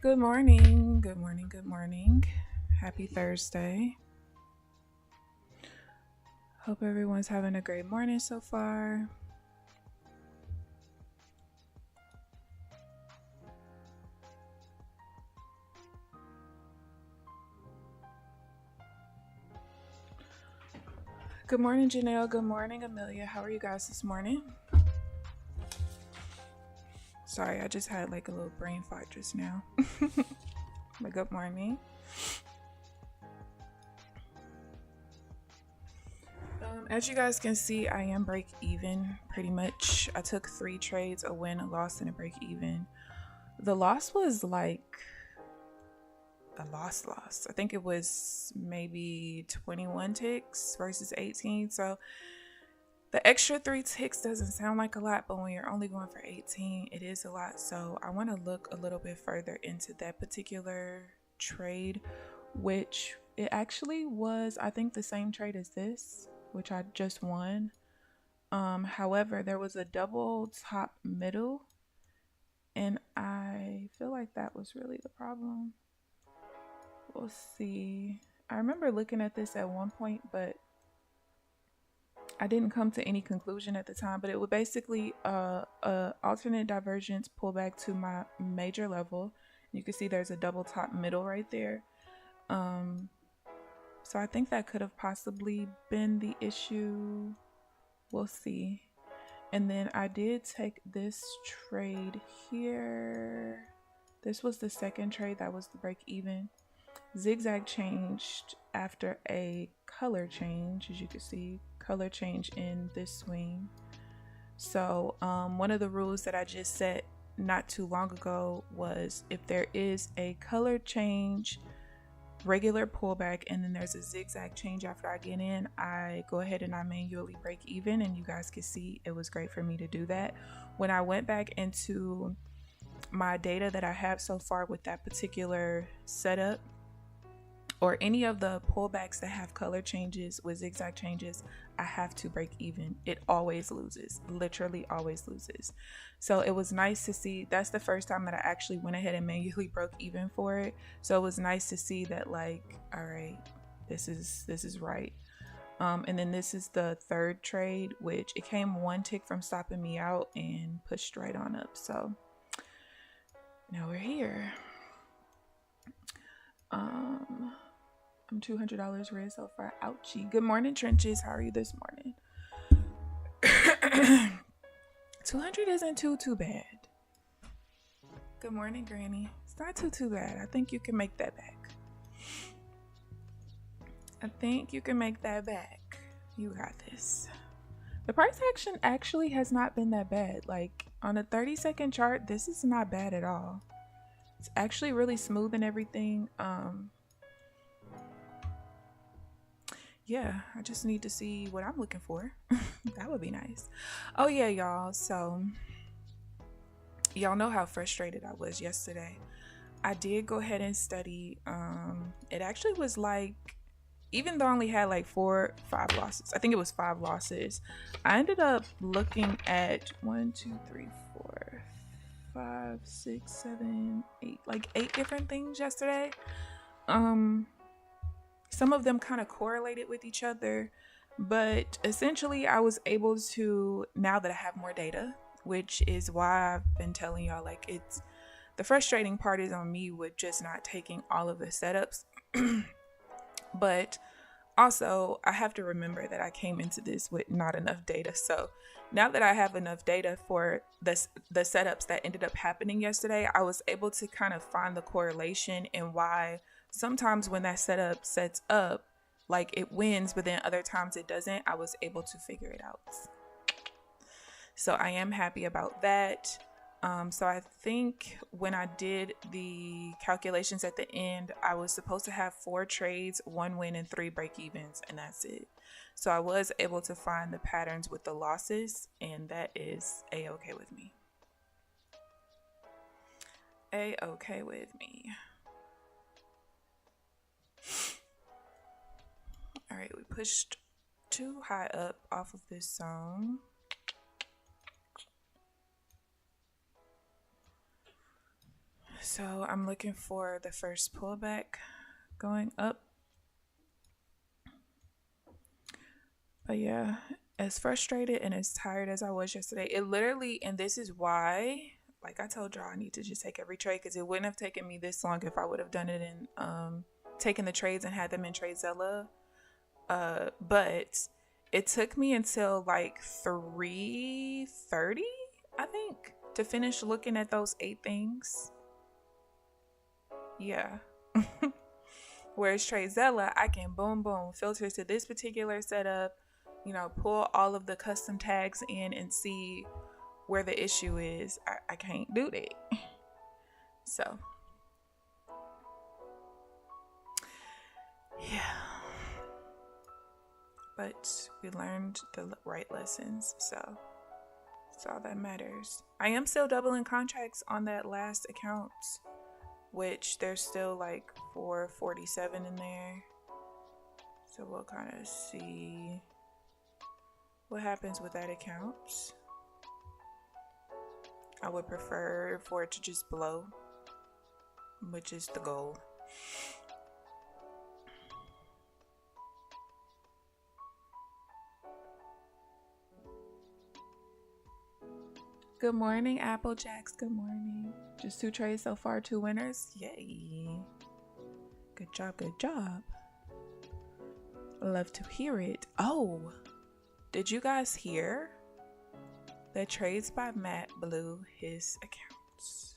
Good morning. Good morning. Good morning. Happy Thursday. Hope everyone's having a great morning so far. Good morning, Janelle. Good morning, Amelia. How are you guys this morning? Sorry, I just had like a little brain fart just now. But good morning. As you guys can see, I am break even pretty much. I took 3 trades, a win, a loss, and a break even. The loss was like a loss. I think it was maybe 21 ticks versus 18. So the extra 3 ticks doesn't sound like a lot, but when you're only going for 18, it is a lot. So I want to look a little bit further into that particular trade, which it actually was, I think, the same trade as this, which I just won. However, there was a double top middle, and I feel like that was really the problem. We'll see. I remember looking at this at one point, but I didn't come to any conclusion at the time. But it would basically alternate divergence pull back to my major level. You can see there's a double top middle right there. So I think that could have possibly been the issue. We'll see. And then I did take this trade here. This was the second trade. That was the break even. Zigzag changed after a color change, as you can see, color change in this swing. So one of the rules that I just set not too long ago was if there is a color change, regular pullback, and then there's a zigzag change after I get in, I go ahead and I manually break even, and you guys can see it was great for me to do that. When I went back into my data that I have so far with that particular setup, or any of the pullbacks that have color changes with zigzag changes, I have to break even. It always loses, literally always loses. So it was nice to see. That's the first time that I actually went ahead and manually broke even for it. So it was nice to see that, like, all right, this is right. And then this is the third trade, which it came 1 tick from stopping me out and pushed right on up. So now we're here. I'm $200 red so far. Ouchie. Good morning, Trenches. How are you this morning? 200 isn't too bad. Good morning, Granny. It's not too bad. I think you can make that back. You got this. The price action actually has not been that bad. Like on a 30-second chart, this is not bad at all. It's actually really smooth and everything. Yeah, I just need to see what I'm looking for. That would be nice. Oh yeah, y'all. So y'all know how frustrated I was yesterday. I did go ahead and study. It actually was like, even though I only had like 5 losses, I think it was 5 losses, I ended up looking at 1, 2, 3, 4, 5, 6, 7, 8, like 8 different things yesterday. Some of them kind of correlated with each other, but essentially I was able to, now that I have more data, which is why I've been telling y'all, like, it's the frustrating part is on me with just not taking all of the setups. But also I have to remember that I came into this with not enough data. So now that I have enough data for the setups that ended up happening yesterday, I was able to kind of find the correlation and why sometimes when that setup sets up, like, it wins, but then other times it doesn't. I was able to figure it out. So I am happy about that. So I think when I did the calculations at the end, I was supposed to have 4 trades, 1 win, and 3 break evens, and that's it. So I was able to find the patterns with the losses, and that is a-okay with me. A-okay with me. All right, we pushed too high up off of this zone. So I'm looking for the first pullback going up. But yeah, as frustrated and as tired as I was yesterday, it literally, and this is why, like I told y'all, I need to just take every trade, because it wouldn't have taken me this long if I would have done it in taken the trades and had them in TradeZella. But it took me until like 3:30, I think, to finish looking at those 8 things. Yeah. Whereas TradeZella, I can boom, boom, filter to this particular setup, you know, pull all of the custom tags in and see where the issue is. I can't do that. So, yeah. But we learned the right lessons, so that's all that matters. I am still doubling contracts on that last account, which there's still like 447 in there. So we'll kind of see what happens with that account. I would prefer for it to just blow, which is the goal. Good morning, Applejacks. Good morning. Just 2 trades so far, 2 winners. Yay. Good job, good job. Love to hear it. Oh, did you guys hear that Trades by Matt blew his accounts?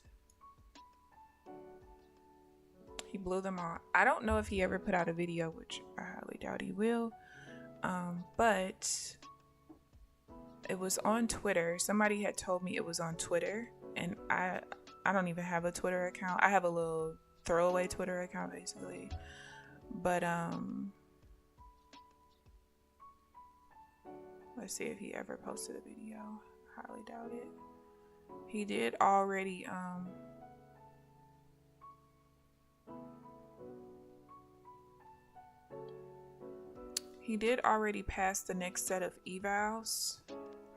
He blew them all. I don't know if he ever put out a video, which I highly doubt he will. But it was on Twitter. Somebody had told me it was on Twitter, and I don't even have a Twitter account. I have a little throwaway Twitter account basically. But let's see if he ever posted a video. Highly doubt it. He did already pass the next set of evals.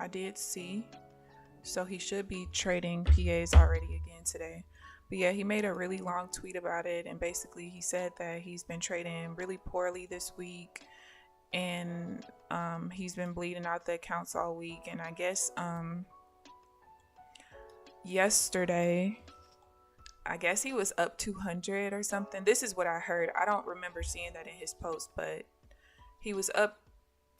I did see. So he should be trading PAs already again today. But yeah, he made a really long tweet about it, and basically he said that he's been trading really poorly this week, and he's been bleeding out the accounts all week. And I guess yesterday, I guess he was up 200 or something. This is what I heard. I don't remember seeing that in his post, but he was up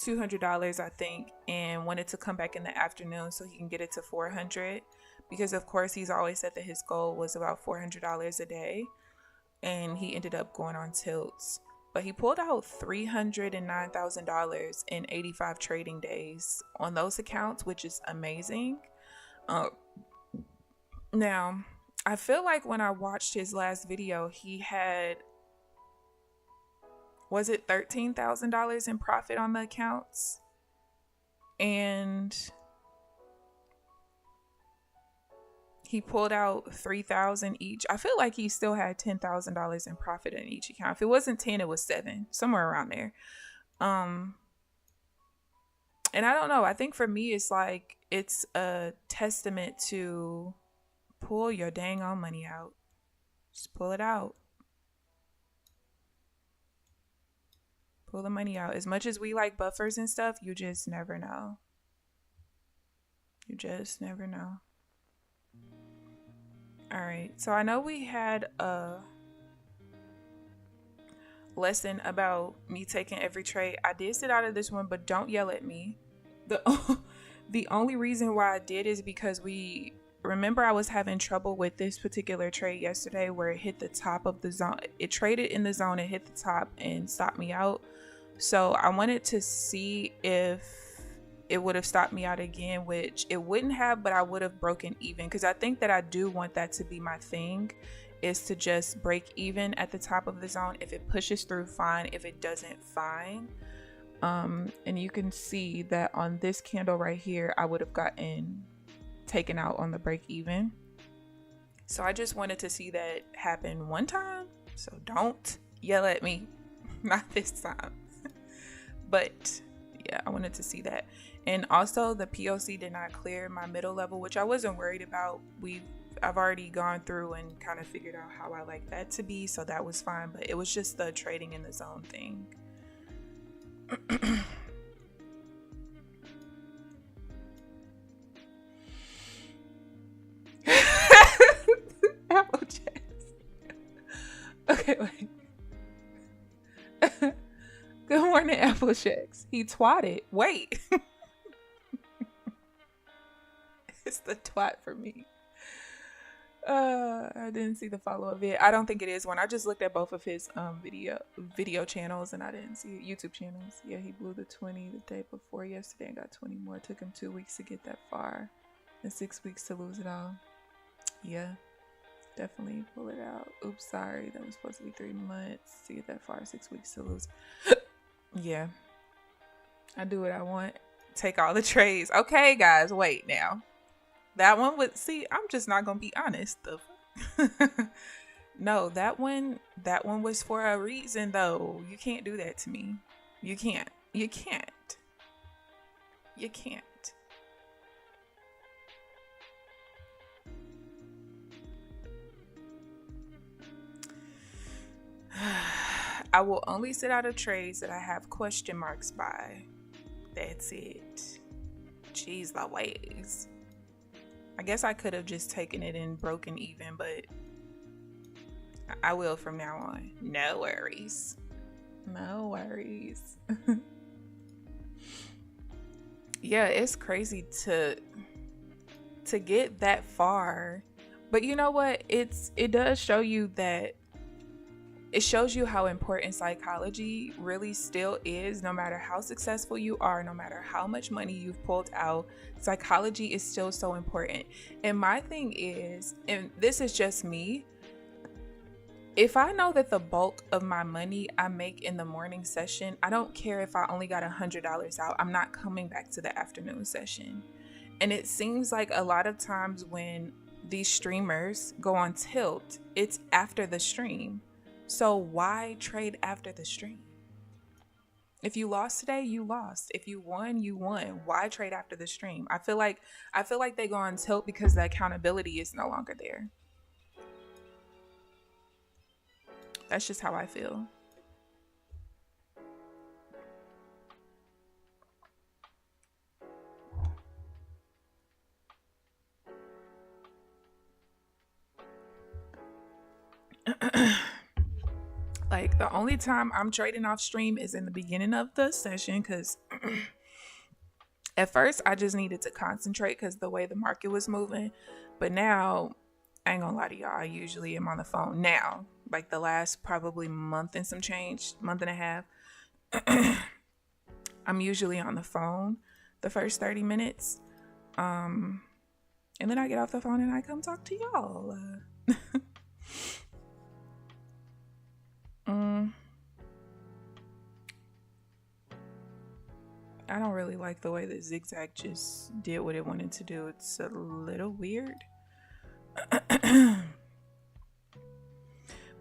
$200, I think, and wanted to come back in the afternoon so he can get it to 400, because of course he's always said that his goal was about $400 a day, and he ended up going on tilts. But he pulled out $309,000 in 85 trading days on those accounts, which is amazing. Now, I feel like when I watched his last video, he had, was it $13,000 in profit on the accounts? And he pulled out $3,000 each. I feel like he still had $10,000 in profit in each account. If it wasn't 10, it was 7, somewhere around there. And I don't know. I think for me, it's like, it's a testament to pull your dang on money out. Just pull it out. Pull the money out. As much as we like buffers and stuff, you just never know. You just never know. All right. So I know we had a lesson about me taking every trade. I did sit out of this one, but don't yell at me. The only reason why I did is because remember I was having trouble with this particular trade yesterday where it hit the top of the zone. It traded in the zone, it hit the top and stopped me out. So I wanted to see if it would have stopped me out again, which it wouldn't have, but I would have broken even, because I think that I do want that to be my thing, is to just break even at the top of the zone. If it pushes through, fine. If it doesn't, fine. And you can see that on this candle right here, I would have gotten taken out on the break even. So I just wanted to see that happen one time. So don't yell at me. Not this time. But yeah, I wanted to see that. And also the POC did not clear my middle level, which I wasn't worried about. I've already gone through and kind of figured out how I like that to be, so that was fine. But it was just the trading in the zone thing. Apple Jacks. Okay, wait. Good morning, Apple Jacks. He twatted. Wait. It's the twat for me. I didn't see the follow-up vid. I don't think it is one. I just looked at both of his video channels and I didn't see YouTube channels. Yeah, he blew the 20 the day before yesterday and got 20 more. It took him 2 weeks to get that far and 6 weeks to lose it all. Yeah, definitely pull it out. Oops, sorry. That was supposed to be 3 months to get that far, 6 weeks to lose. Yeah, I do what I want. Take all the trades. Okay, guys, wait now. That one would see. I'm just not gonna be honest. No, that one was for a reason, though. You can't do that to me. You can't. You can't. You can't. I will only sit out of trades that I have question marks by. That's it. Jeez Louise. I guess I could have just taken it and broken even, but I will from now on. No worries. No worries. Yeah, it's crazy to get that far. But you know what? It does show you that it shows you how important psychology really still is. No matter how successful you are, no matter how much money you've pulled out, psychology is still so important. And my thing is, and this is just me, if I know that the bulk of my money I make in the morning session, I don't care if I only got $100 out, I'm not coming back to the afternoon session. And it seems like a lot of times when these streamers go on tilt, it's after the stream. So why trade after the stream? If you lost today, you lost. If you won, you won. Why trade after the stream? I feel like they go on tilt because the accountability is no longer there. That's just how I feel. Like, the only time I'm trading off stream is in the beginning of the session, because at first I just needed to concentrate because the way the market was moving. But now, I ain't gonna lie to y'all, I usually am on the phone now. Like the last probably month and some change, month and a half, I'm usually on the phone the first 30 minutes. And then I get off the phone and I come talk to y'all. I don't really like the way that Zigzag just did what it wanted to do. It's a little weird.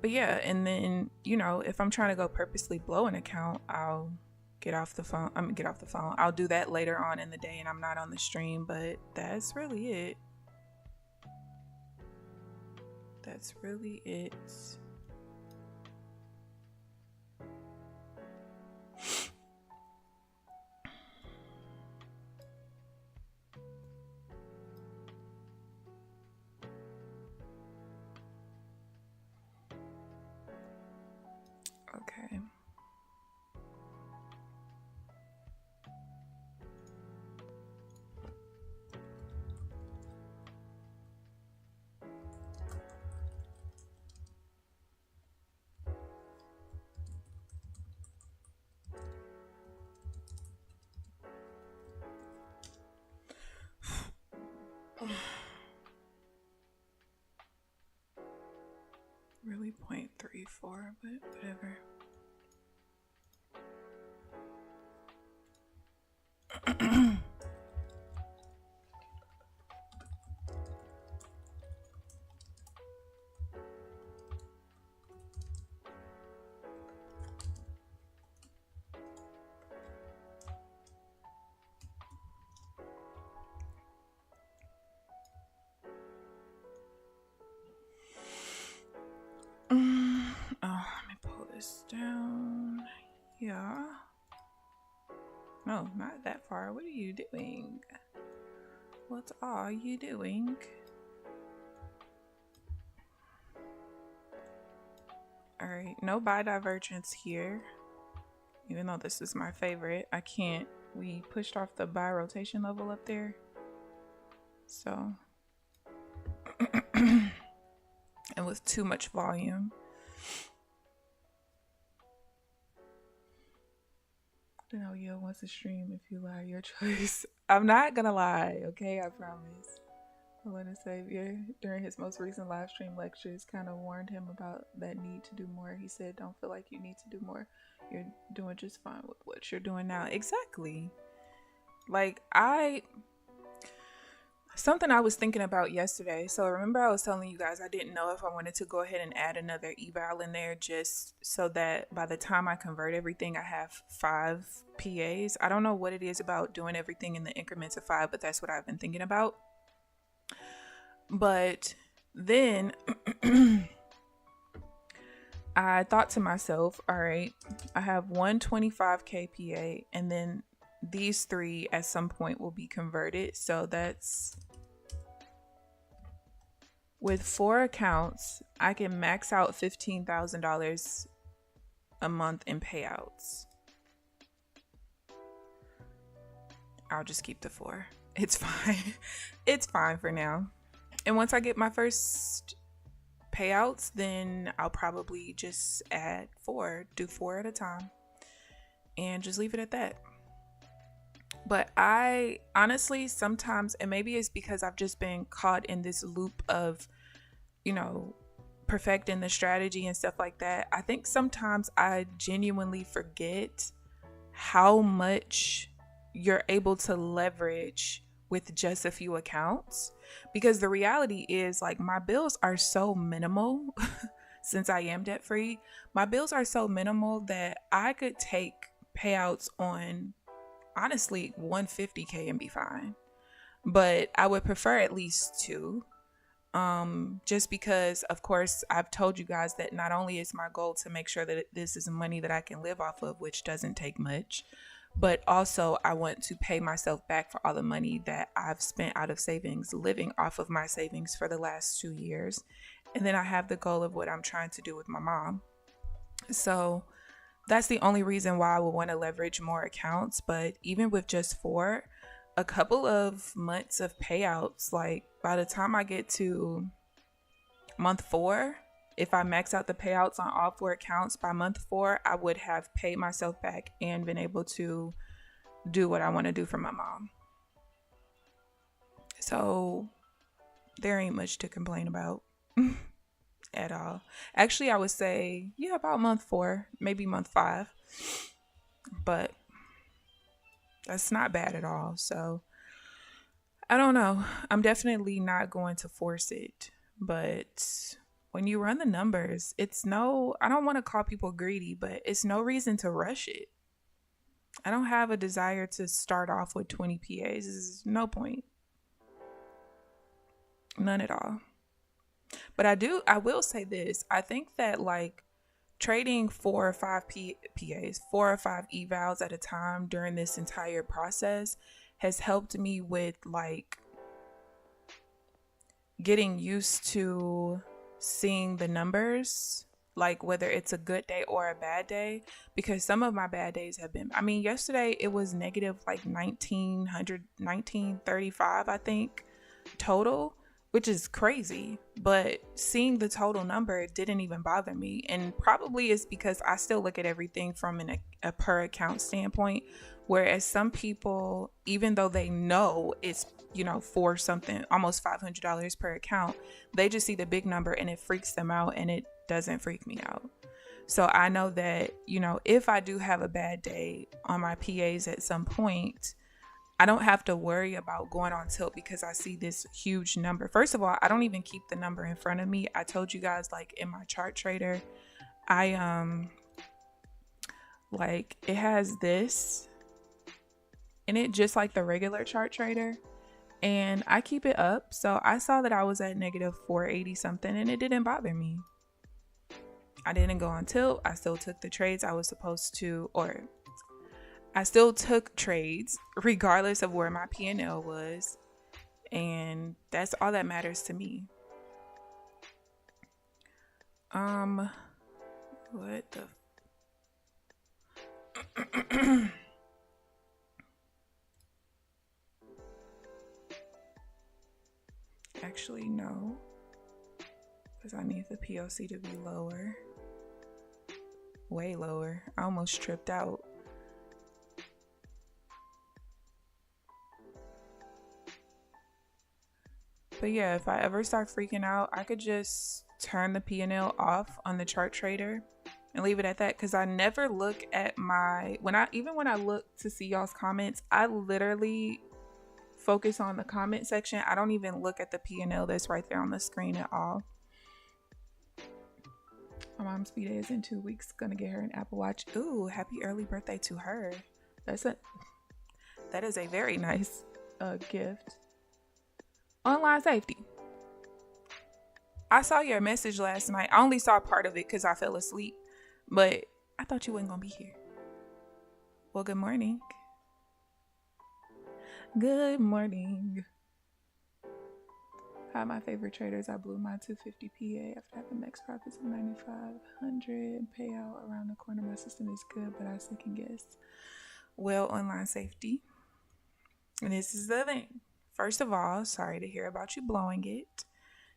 But yeah, and then, you know, if I'm trying to go purposely blow an account, I'll get off the phone. I'll do that later on in the day and I'm not on the stream, but that's really it. That's really it. Okay. Really 0.34, but whatever. Yeah. No, not that far. What are you doing? What are you doing? All right, no buy divergence here. Even though this is my favorite, I can't. We pushed off the buy rotation level up there. So, and with too much volume. No, yo, wants to stream if you lie, your choice. I'm not gonna lie, okay? I promise. The Lord and Savior, during his most recent live stream lectures, kind of warned him about that need to do more. He said, don't feel like you need to do more. You're doing just fine with what you're doing now. Exactly. Like, something I was thinking about yesterday. So remember I was telling you guys I didn't know if I wanted to go ahead and add another eval in there just so that by the time I convert everything, I have 5 PAs. I don't know what it is about doing everything in the increments of 5, but that's what I've been thinking about. But then I thought to myself, all right, I have 125K PA, and then these 3 at some point will be converted. So that's with 4 accounts, I can max out $15,000 a month in payouts. I'll just keep the 4. It's fine. It's fine for now. And once I get my first payouts, then I'll probably just add 4, do 4 at a time, and just leave it at that. But I honestly sometimes, and maybe it's because I've just been caught in this loop of, you know, perfecting the strategy and stuff like that. I think sometimes I genuinely forget how much you're able to leverage with just a few accounts, because the reality is, like, my bills are so minimal since I am debt free. My bills are so minimal that I could take payouts on honestly 150K and be fine, but I would prefer at least 2, just because, of course, I've told you guys that not only is my goal to make sure that this is money that I can live off of, which doesn't take much, but also I want to pay myself back for all the money that I've spent out of savings, living off of my savings for the last 2 years. And then I have the goal of what I'm trying to do with my mom. So that's the only reason why I would want to leverage more accounts. But even with just 4, a couple of months of payouts, like by the time I get to month 4, if I max out the payouts on all 4 accounts, by month 4, I would have paid myself back and been able to do what I want to do for my mom. So there ain't much to complain about at all. Actually, I would say, yeah, about month 4, maybe month 5. But that's not bad at all. So I don't know. I'm definitely not going to force it. But when you run the numbers, I don't want to call people greedy, but it's no reason to rush it. I don't have a desire to start off with 20 PAs. There's no point. None at all. But I will say this. I think that, like, trading 4 or 5 PAs, 4 or 5 evals at a time during this entire process has helped me with, like, getting used to seeing the numbers, like whether it's a good day or a bad day, because some of my bad days have been, I mean, yesterday it was negative like 1935, I think, total, which is crazy. But seeing the total number didn't even bother me, and probably it's because I still look at everything from a per account standpoint, whereas some people, even though they know it's, you know, for something almost $500 per account, they just see the big number and it freaks them out, and it doesn't freak me out. So I know that, you know, if I do have a bad day on my PAs at some point, I don't have to worry about going on tilt because I see this huge number. First of all, I don't even keep the number in front of me. I told you guys, like, in my chart trader, I like, it has this in it just like the regular chart trader, and I keep it up. So I saw that I was at negative 480 something, and it didn't bother me. I didn't go on tilt. I still took the trades I was supposed to, or I still took trades regardless of where my P&L was. And that's all that matters to me. What the actually no, because I need the POC to be lower, way lower. I almost tripped out. But yeah, if I ever start freaking out, I could just turn the P&L off on the chart trader and leave it at that, because I never look at my, when I look to see y'all's comments, I literally focus on the comment section. I don't even look at the P&L that's right there on the screen at all. My mom's B-Day is in 2 weeks. Gonna get her an Apple Watch. Ooh, happy early birthday to her. That is a very nice gift. Online safety. I saw your message last night. I only saw part of it because I fell asleep, but I thought you weren't gonna be here. Well, good morning. Good morning. Hi, my favorite traders. I blew my 250 PA after having max profits of 9,500 payout around the corner. My system is good, but I second guess. Well, online safety. And this is the thing. First of all, sorry to hear about you blowing it.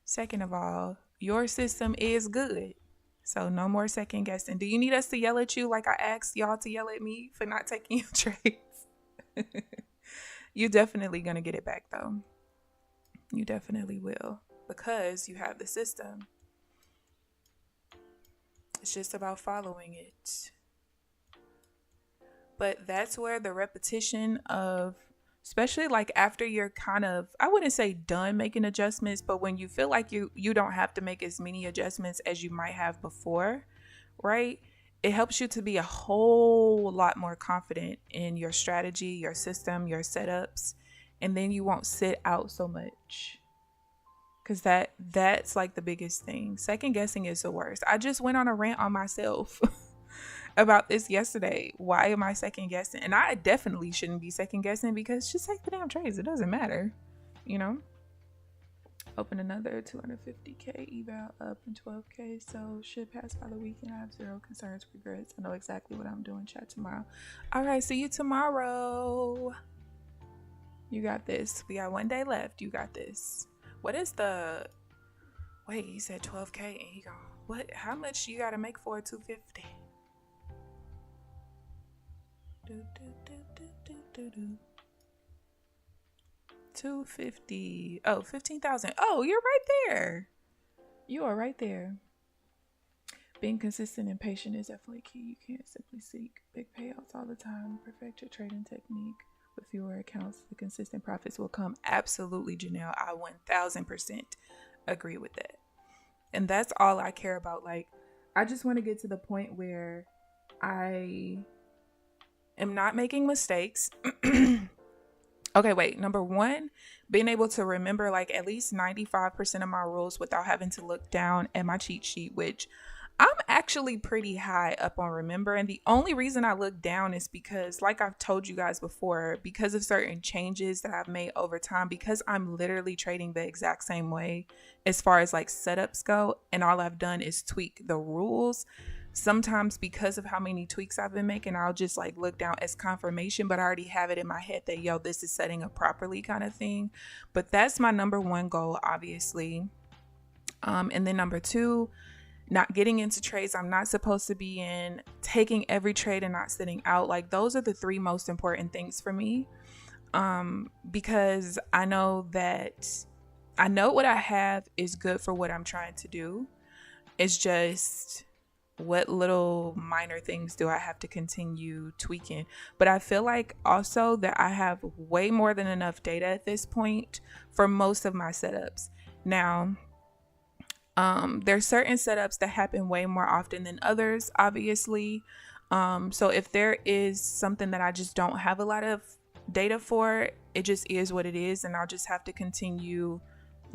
Second of all, your system is good. So no more second guessing. Do you need us to yell at you like I asked y'all to yell at me for not taking your trades? You're definitely going to get it back though. You definitely will, because you have the system. It's just about following it. But that's where the repetition of, especially like after you're kind of, I wouldn't say done making adjustments, but when you feel like you don't have to make as many adjustments as you might have before, right? It helps you to be a whole lot more confident in your strategy, your system, your setups, and then you won't sit out so much. Because that's like the biggest thing. Second guessing is the worst. I just went on a rant on myself about this yesterday. Why am I second guessing? And I definitely shouldn't be second guessing, because just take the damn trades. It doesn't matter, you know. Open another 250k eval up in 12k, so should pass by the weekend. I have zero concerns, regrets. I know exactly what I'm doing. Chat tomorrow. All right, see you tomorrow. You got this. We got 1 day left. You got this. What is the, wait, he said 12k and he gone, what, how much you gotta make for a 250? 250. Oh, 15,000. Oh, you're right there. You are right there. Being consistent and patient is definitely key. You can't simply seek big payouts all the time. Perfect your trading technique. With fewer accounts, the consistent profits will come. Absolutely, Janelle. I 1000% agree with that. And that's all I care about. Like, I just want to get to the point where I am not making mistakes. Okay, wait. Number one, being able to remember like at least 95% of my rules without having to look down at my cheat sheet, which I'm actually pretty high up on remembering. The only reason I look down is because, like I've told you guys before, because of certain changes that I've made over time, because I'm literally trading the exact same way as far as like setups go, and all I've done is tweak the rules. Sometimes because of how many tweaks I've been making, I'll just like look down as confirmation, but I already have it in my head that, yo, this is setting up properly kind of thing. But that's my number one goal, obviously. And then number two, not getting into trades I'm not supposed to be in, taking every trade and not sitting out. Like, those are the three most important things for me. Because I know what I have is good for what I'm trying to do. It's just what little minor things do I have to continue tweaking. But I feel like also that I have way more than enough data at this point for most of my setups. Now, there's certain setups that happen way more often than others, obviously. So if there is something that I just don't have a lot of data for, it just is what it is, and I'll just have to continue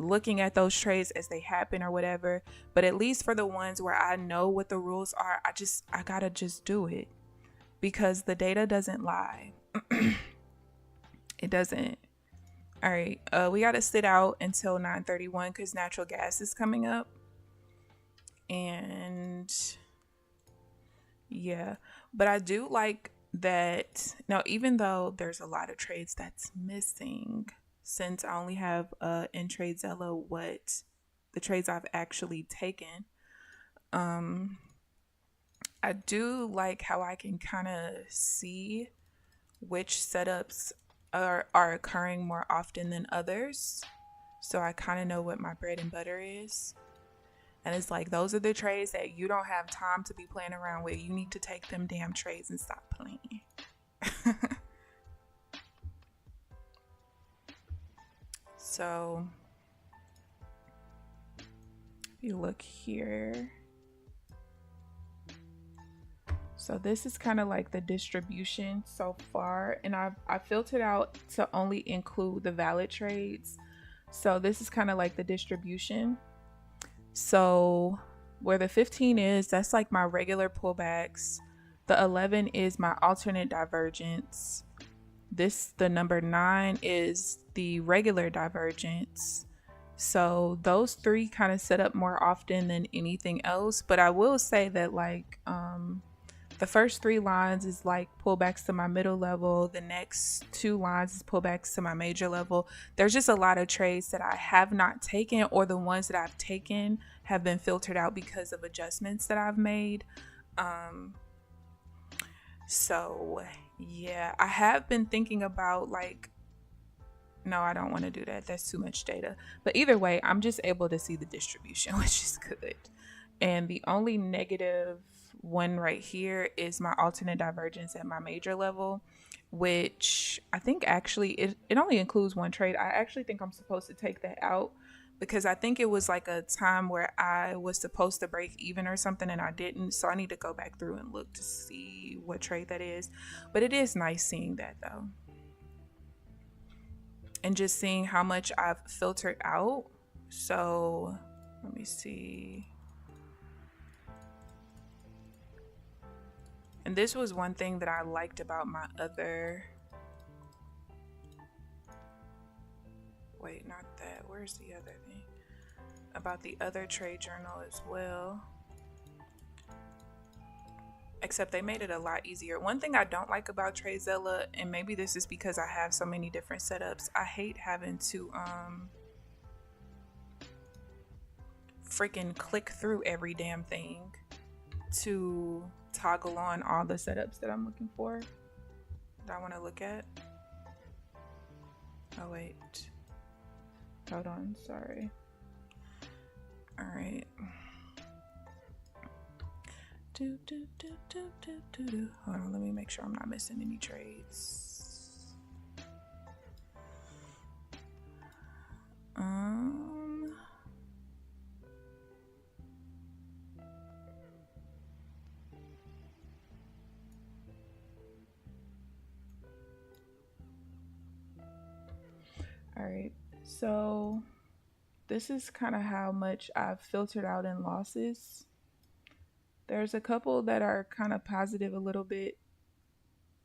looking at those trades as they happen or whatever. But at least for the ones where I know what the rules are, I gotta just do it, because the data doesn't lie. It doesn't. All right, we gotta sit out until 9:31 because natural gas is coming up. And yeah, but I do like that. Now, even though there's a lot of trades that's missing, since I only have in TradeZella what the trades I've actually taken, I do like how I can kind of see which setups are occurring more often than others. So I kind of know what my bread and butter is. And it's like, those are the trades that you don't have time to be playing around with. You need to take them damn trades and stop playing. So if you look here, so this is kind of like the distribution so far, and I filtered out to only include the valid trades. So this is kind of like the distribution. So where the 15 is, that's like my regular pullbacks. The 11 is my alternate divergence. The number 9 is the regular divergence. So those three kind of set up more often than anything else. But I will say that like the first 3 lines is like pullbacks to my middle level. The next 2 lines is pullbacks to my major level. There's just a lot of trades that I have not taken, or the ones that I've taken have been filtered out because of adjustments that I've made. So yeah, I have been thinking about like, no, I don't want to do that. That's too much data. But either way, I'm just able to see the distribution, which is good. And the only negative one right here is my alternate divergence at my major level, which I think actually it only includes 1 trade. I actually think I'm supposed to take that out, because I think it was like a time where I was supposed to break even or something and I didn't. So I need to go back through and look to see what trade that is. But it is nice seeing that though, and just seeing how much I've filtered out. So let me see. And this was one thing that I liked about my other, wait, not that, where's the other thing? About the other trade journal as well. Except they made it a lot easier. One thing I don't like about TradeZella, and maybe this is because I have so many different setups, I hate having to freaking click through every damn thing to toggle on all the setups that I'm looking for, that I want to look at. Oh wait, hold on, sorry. All right. Hold on, let me make sure I'm not missing any trades. All right, so this is kind of how much I've filtered out in losses. There's a couple that are kind of positive a little bit.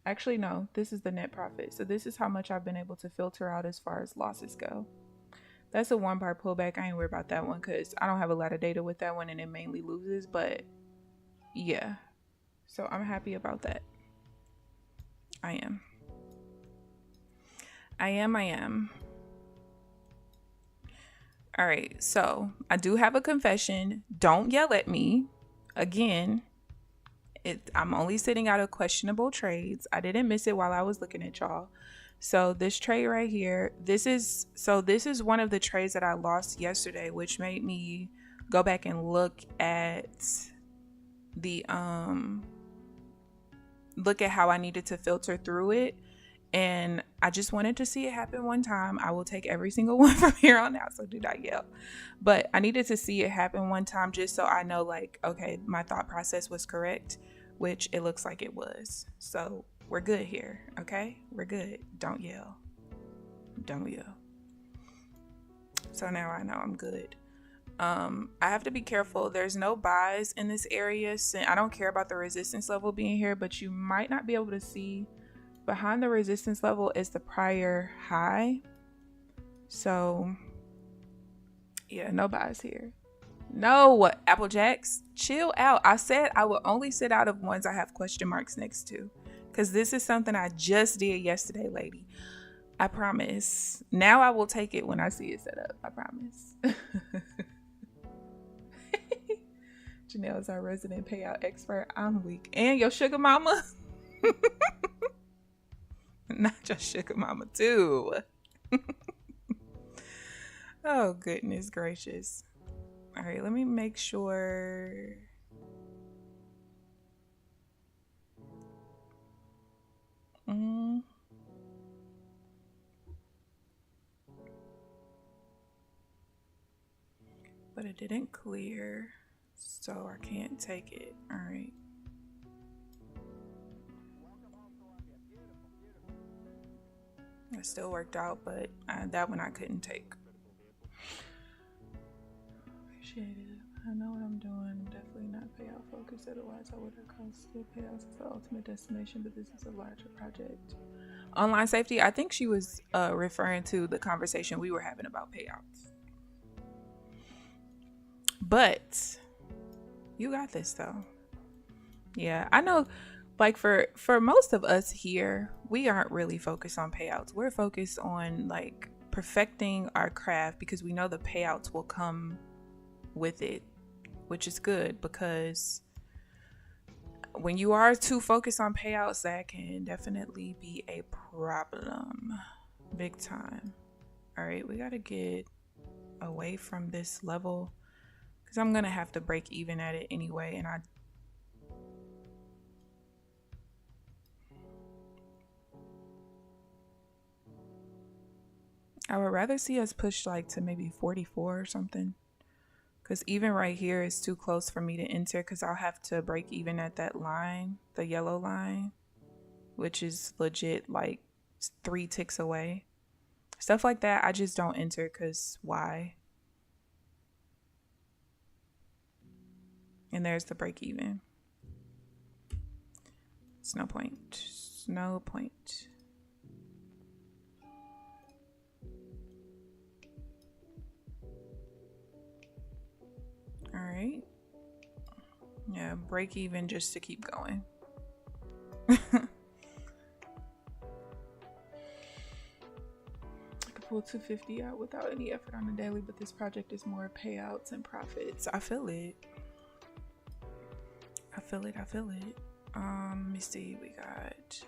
Actually, no, this is the net profit. So this is how much I've been able to filter out as far as losses go. That's a 1 bar pullback. I ain't worried about that one because I don't have a lot of data with that one and it mainly loses. But yeah, so I'm happy about that. I am. All right, so I do have a confession. Don't yell at me. Again, I'm only sitting out of questionable trades. I didn't miss it while I was looking at y'all. So this trade right here, this is one of the trades that I lost yesterday, which made me go back and look at the look at how I needed to filter through it. And I just wanted to see it happen one time. I will take every single one from here on out, so do not yell. But I needed to see it happen one time just so I know, like, okay, my thought process was correct, which it looks like it was. So we're good here, okay? We're good. Don't yell. Don't yell. So now I know I'm good. I have to be careful. There's no buys in this area. So I don't care about the resistance level being here, but you might not be able to see behind the resistance level is the prior high. So yeah, no buys here. No, Apple Jacks, chill out. I said I will only sit out of ones I have question marks next to, because this is something I just did yesterday, lady. I promise. Now I will take it when I see it set up. I promise. Janelle is our resident payout expert. I'm weak. And your sugar mama. Not your sugar mama too. Oh, goodness gracious. All right, let me make sure. But it didn't clear, so I can't take it. All right. It still worked out, but that one I couldn't take. Appreciate it. I know what I'm doing. I'm definitely not payout focused. Otherwise, I would have considered payouts as the ultimate destination, but this is a larger project. Online safety, I think she was referring to the conversation we were having about payouts. But you got this though. Yeah, I know, like for most of us here, we aren't really focused on payouts. We're focused on like perfecting our craft, because we know the payouts will come with it, which is good, because when you are too focused on payouts, that can definitely be a problem, big time. All right, we got to get away from this level, because I'm gonna have to break even at it anyway, and I would rather see us push like to maybe 44 or something, because even right here is too close for me to enter, because I'll have to break even at that line, the yellow line, which is legit like 3 ticks away. Stuff like that, I just don't enter, because why? And there's the break even. It's no point. It's no point. All right. Yeah, break even just to keep going. I could pull 250 out without any effort on the daily, but this project is more payouts and profits. I feel it. I feel it. I feel it. Let me see. We got.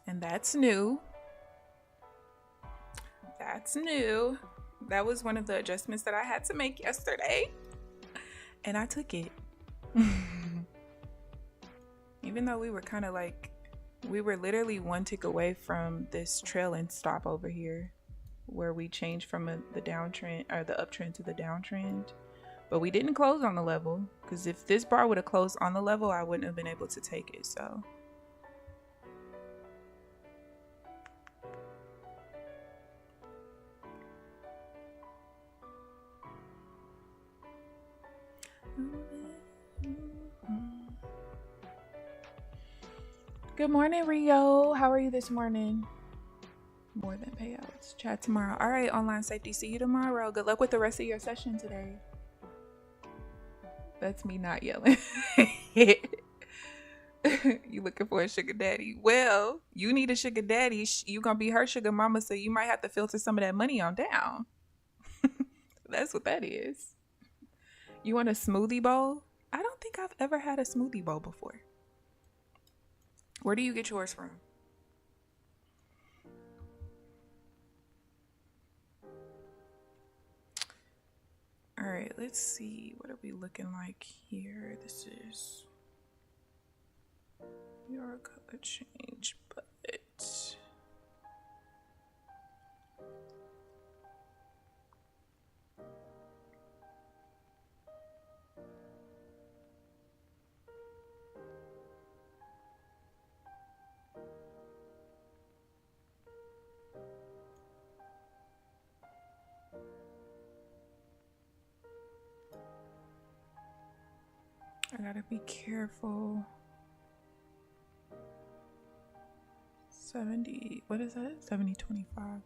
And that's new. That's new. That was one of the adjustments that I had to make yesterday, and I took it. Even though we were kind of like, we were literally 1 tick away from this trail and stop over here, where we changed from the downtrend or the uptrend to the downtrend, but we didn't close on the level, because if this bar would have closed on the level, I wouldn't have been able to take it. So good morning, Rio. How are you this morning? More than payouts. Chat tomorrow. All right, online safety. See you tomorrow. Good luck with the rest of your session today. That's me not yelling. You looking for a sugar daddy? Well, you need a sugar daddy. You gonna be her sugar mama, so you might have to filter some of that money on down. That's what that is. You want a smoothie bowl? I don't think I've ever had a smoothie bowl before. Where do you get yours from? All right, let's see. What are we looking like here? This is Your color change, but I gotta be careful. 70, what is that? 70.25.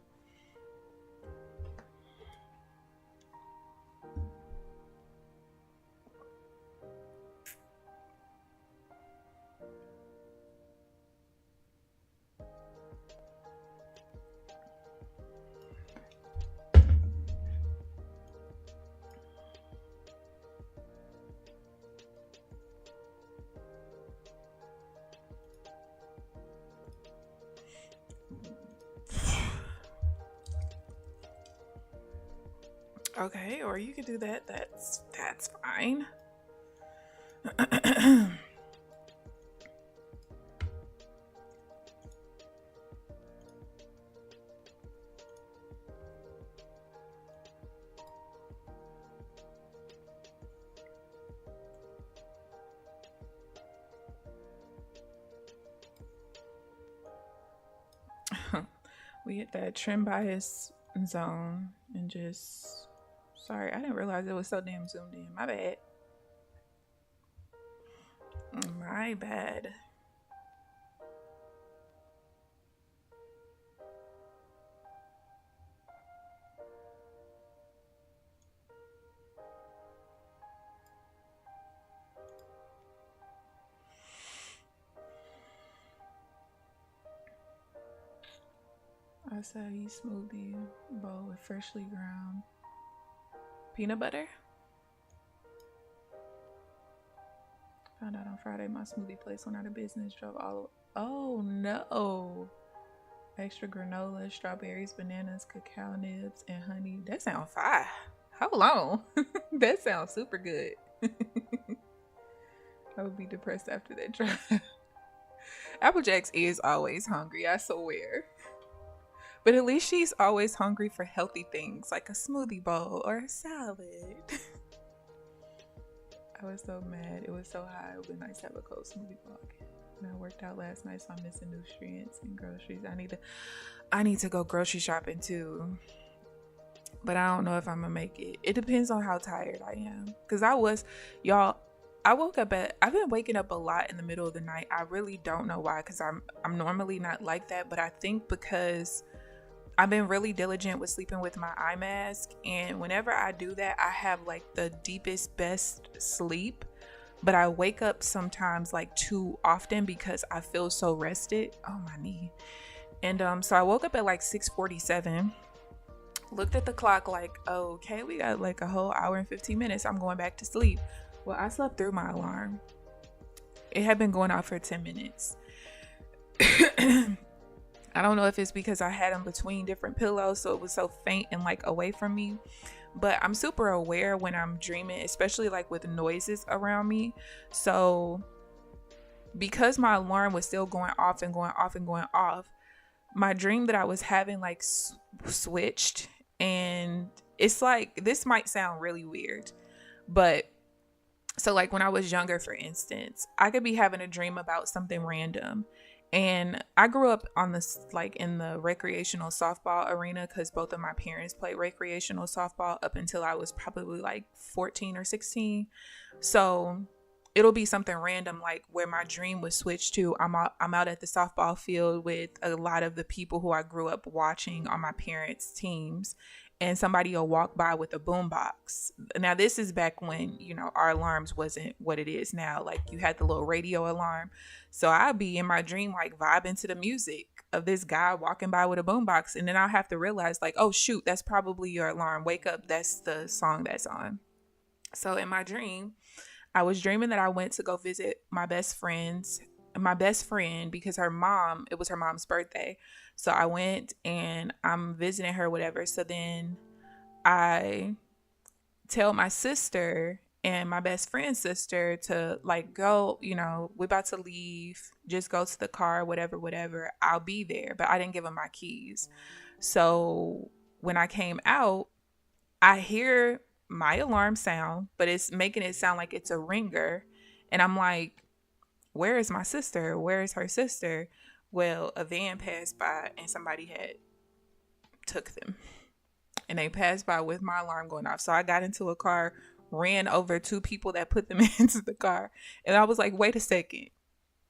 Okay, or you could do that. That's fine. We hit that trend bias zone and just, sorry, I didn't realize it was so damn zoomed in. My bad. My bad. Acai smoothie bowl with freshly ground peanut butter. Found out on Friday my smoothie place went out of business. Drove all. Oh no! Extra granola, strawberries, bananas, cacao nibs, and honey. That sounds fire. Hold on. That sounds super good. I would be depressed after that drive. Applejack's is always hungry, I swear. But at least she's always hungry for healthy things like a smoothie bowl or a salad. I was so mad. It was so hot. It would be nice to have a cold smoothie bowl again. And I worked out last night, so I'm missing nutrients and groceries. I need to go grocery shopping too. But I don't know if I'm gonna make it. It depends on how tired I am. Cause I've been waking up a lot in the middle of the night. I really don't know why, because I'm normally not like that, but I think because I've been really diligent with sleeping with my eye mask, and whenever I do that, I have like the deepest, best sleep. But I wake up sometimes like too often because I feel so rested. Oh, my knee. And so I woke up at like 6:47. Looked at the clock like, okay, we got like a whole hour and 15 minutes. I'm going back to sleep. Well, I slept through my alarm. It had been going off for 10 minutes. I don't know if it's because I had them between different pillows, so it was so faint and like away from me. But I'm super aware when I'm dreaming, especially like with noises around me. So because my alarm was still going off and going off and going off, my dream that I was having like switched. And it's like, this might sound really weird, but so like when I was younger, for instance, I could be having a dream about something random. And I grew up on this, like in the recreational softball arena, because both of my parents played recreational softball up until I was probably like 14 or 16. So it'll be something random, like where my dream was switched to I'm out at the softball field with a lot of the people who I grew up watching on my parents' teams, and somebody will walk by with a boombox. Now, this is back when, our alarms wasn't what it is now. Like, you had the little radio alarm. So I'd be in my dream, like, vibing to the music of this guy walking by with a boombox. And then I'll have to realize, like, oh, shoot, that's probably your alarm. Wake up. That's the song that's on. So in my dream, I was dreaming that I went to go visit my best friend, because it was her mom's birthday. So I went and I'm visiting her, whatever. So then I tell my sister, and my best friend's sister to like go, you know, we're about to leave, just go to the car, whatever, I'll be there. But I didn't give them my keys. So when I came out, I hear my alarm sound, but it's making it sound like it's a ringer. And I'm like, where is my sister? Where is her sister? Well, a van passed by and somebody had took them. And they passed by with my alarm going off. So I got into a car, ran over two people that put them into the car. And I was like, wait a second.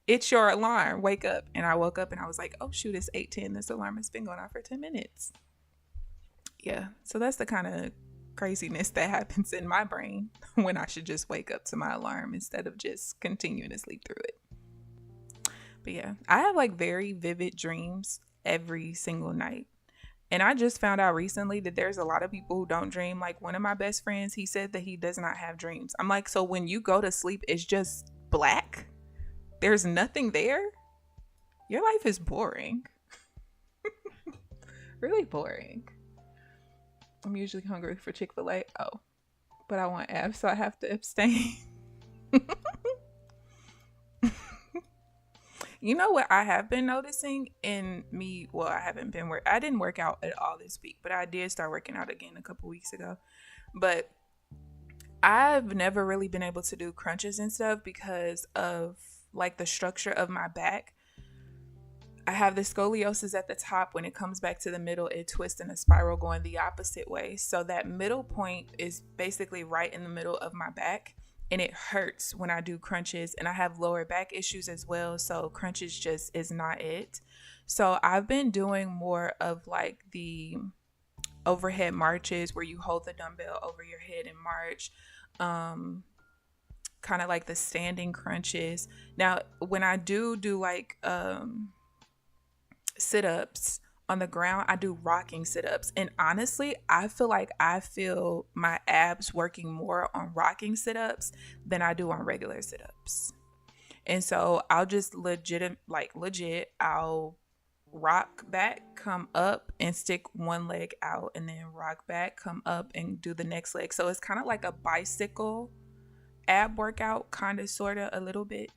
It's your alarm. Wake up. And I woke up and I was like, oh, shoot, it's 8:10. This alarm has been going off for 10 minutes. Yeah. So that's the kind of craziness that happens in my brain when I should just wake up to my alarm instead of just continuing to sleep through it. But yeah, I have like very vivid dreams every single night. And I just found out recently that there's a lot of people who don't dream. Like one of my best friends, he said that he does not have dreams. I'm like, so when you go to sleep, it's just black? There's nothing there? Your life is boring. Really boring. I'm usually hungry for Chick-fil-A. Oh, but I want abs, so I have to abstain. You know what I have been noticing in me? Well, I didn't work out at all this week, but I did start working out again a couple weeks ago. But I've never really been able to do crunches and stuff because of like the structure of my back. I have the scoliosis at the top. When it comes back to the middle, it twists in a spiral going the opposite way. So that middle point is basically right in the middle of my back. And it hurts when I do crunches, and I have lower back issues as well. So crunches just is not it. So I've been doing more of like the overhead marches where you hold the dumbbell over your head and march. Kind of like the standing crunches. Now, when I do like sit-ups on the ground, I do rocking sit-ups, and honestly I feel my abs working more on rocking sit-ups than I do on regular sit-ups. And so I'll just legit I'll rock back, come up and stick one leg out, and then rock back, come up and do the next leg. So it's kind of like a bicycle ab workout, kind of, sort of, a little bit.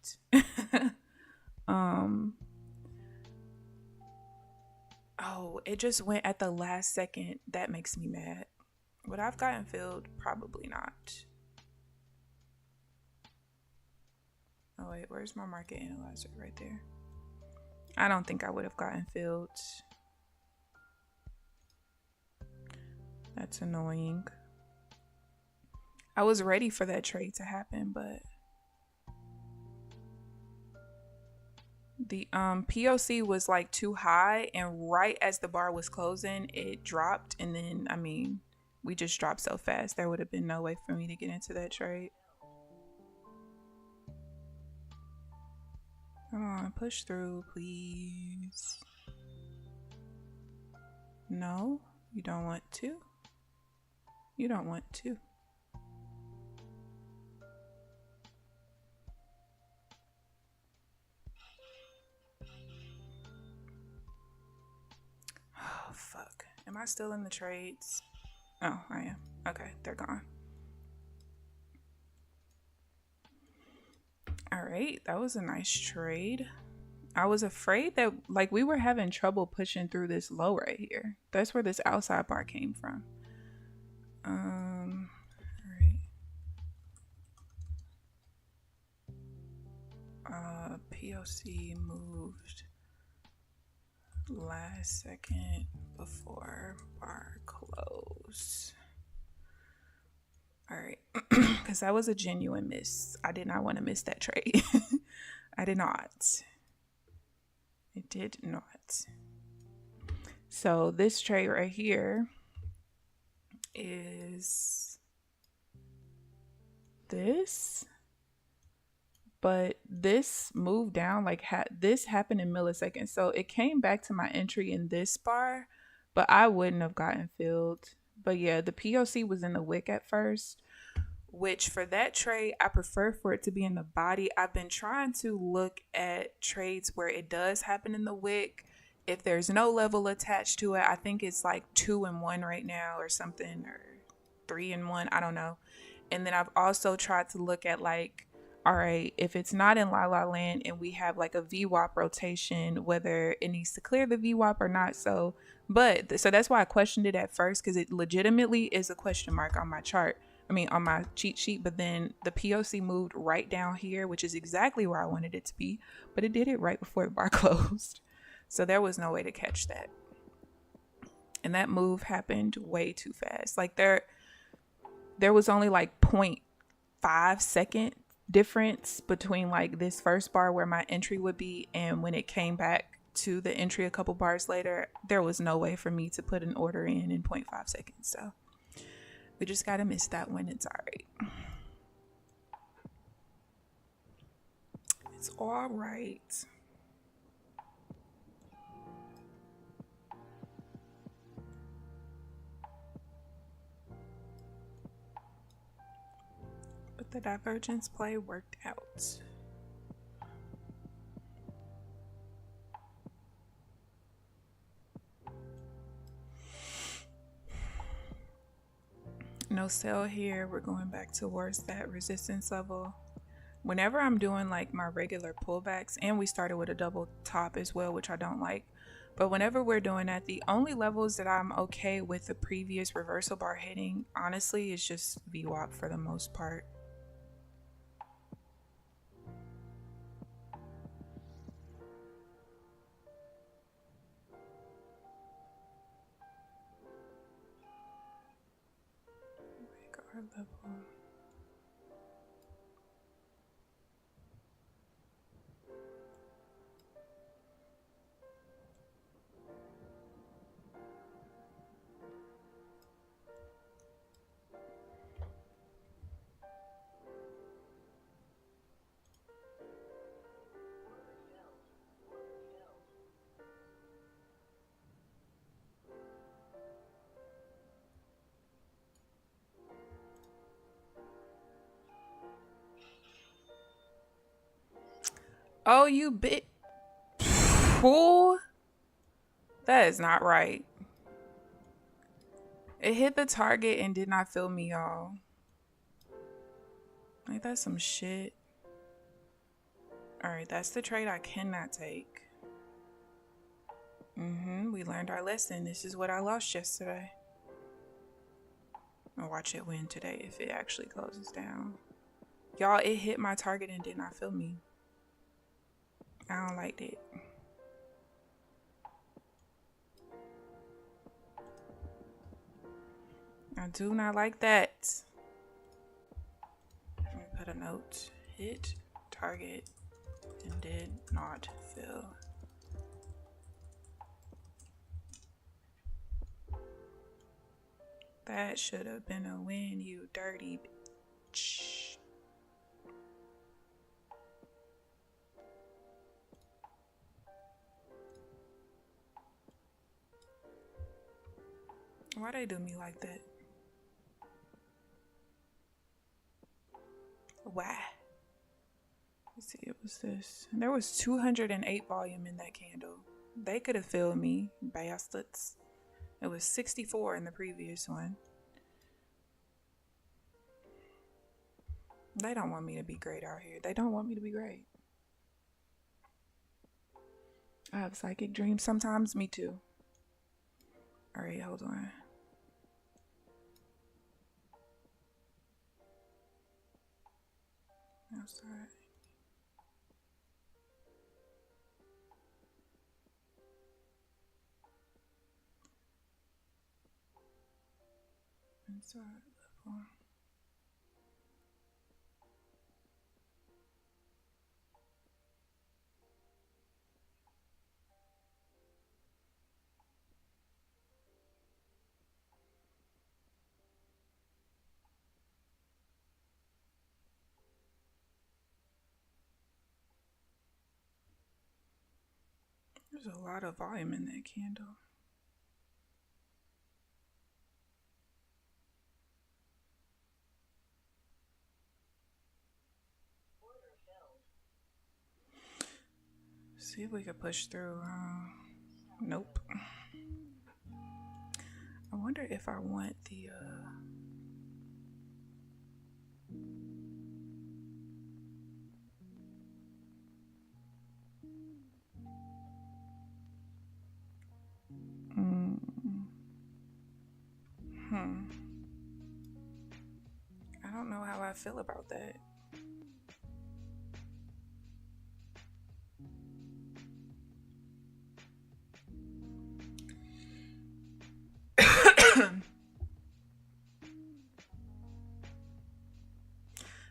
Oh, it just went at the last second. That makes me mad. Would I've gotten filled? Probably not. Oh wait, where's my market analyzer? Right there. I don't think I would have gotten filled. That's annoying. I was ready for that trade to happen, but the POC was like too high, and right as the bar was closing, it dropped. And then, I mean, we just dropped so fast, there would have been no way for me to get into that trade. Come on, push through, please. No, you don't want to. You don't want to. Oh, fuck. Am I still in the trades? Oh, I am. Okay, they're gone. All right, that was a nice trade. I was afraid that like we were having trouble pushing through this low right here. That's where this outside bar came from. All right. POC moved last second before bar close. All right, because that was a genuine miss. I did not want to miss that trade. I did not. It did not. So this trade right here is this, but this moved down, like this happened in milliseconds. So it came back to my entry in this bar, but I wouldn't have gotten filled. But yeah, the POC was in the wick at first, which for that trade, I prefer for it to be in the body. I've been trying to look at trades where it does happen in the wick. If there's no level attached to it, I think it's like 2 and 1 right now or something, or 3 and 1. I don't know. And then I've also tried to look at like, all right, if it's not in La La Land and we have like a VWAP rotation, whether it needs to clear the VWAP or not. So that's why I questioned it at first, because it legitimately is a question mark on my chart. I mean, on my cheat sheet, but then the POC moved right down here, which is exactly where I wanted it to be, but it did it right before the bar closed. So there was no way to catch that. And that move happened way too fast. Like there was only like 0.5 second difference between like this first bar where my entry would be and when it came back to the entry a couple bars later. There was no way for me to put an order in 0.5 seconds. So we just gotta miss that one. It's all right. It's all right. But the divergence play worked out. No sell here. We're going back towards that resistance level. Whenever I'm doing like my regular pullbacks, and we started with a double top as well, which I don't like, but whenever we're doing that, the only levels that I'm okay with the previous reversal bar hitting, honestly, is just VWAP for the most part. Make our level. Oh, you bit fool. That is not right. It hit the target and did not fill me, y'all. Like, that's some shit. Alright, that's the trade I cannot take. We learned our lesson. This is what I lost yesterday. I'll watch it win today if it actually closes down. Y'all, it hit my target and did not fill me. I don't like it. I do not like that. Let me put a note. Hit target and did not fill. That should have been a win, you dirty bitch. Why they do me like that? Why? Let's see, it was this. There was 208 volume in that candle. They could have filled me, bastards. It was 64 in the previous one. They don't want me to be great out here. They don't want me to be great. I have psychic dreams sometimes. Me too. Alright, hold on. Outside. Inside level. There's a lot of volume in that candle. See if we could push through. Nope. I wonder if I want the I don't know how I feel about that.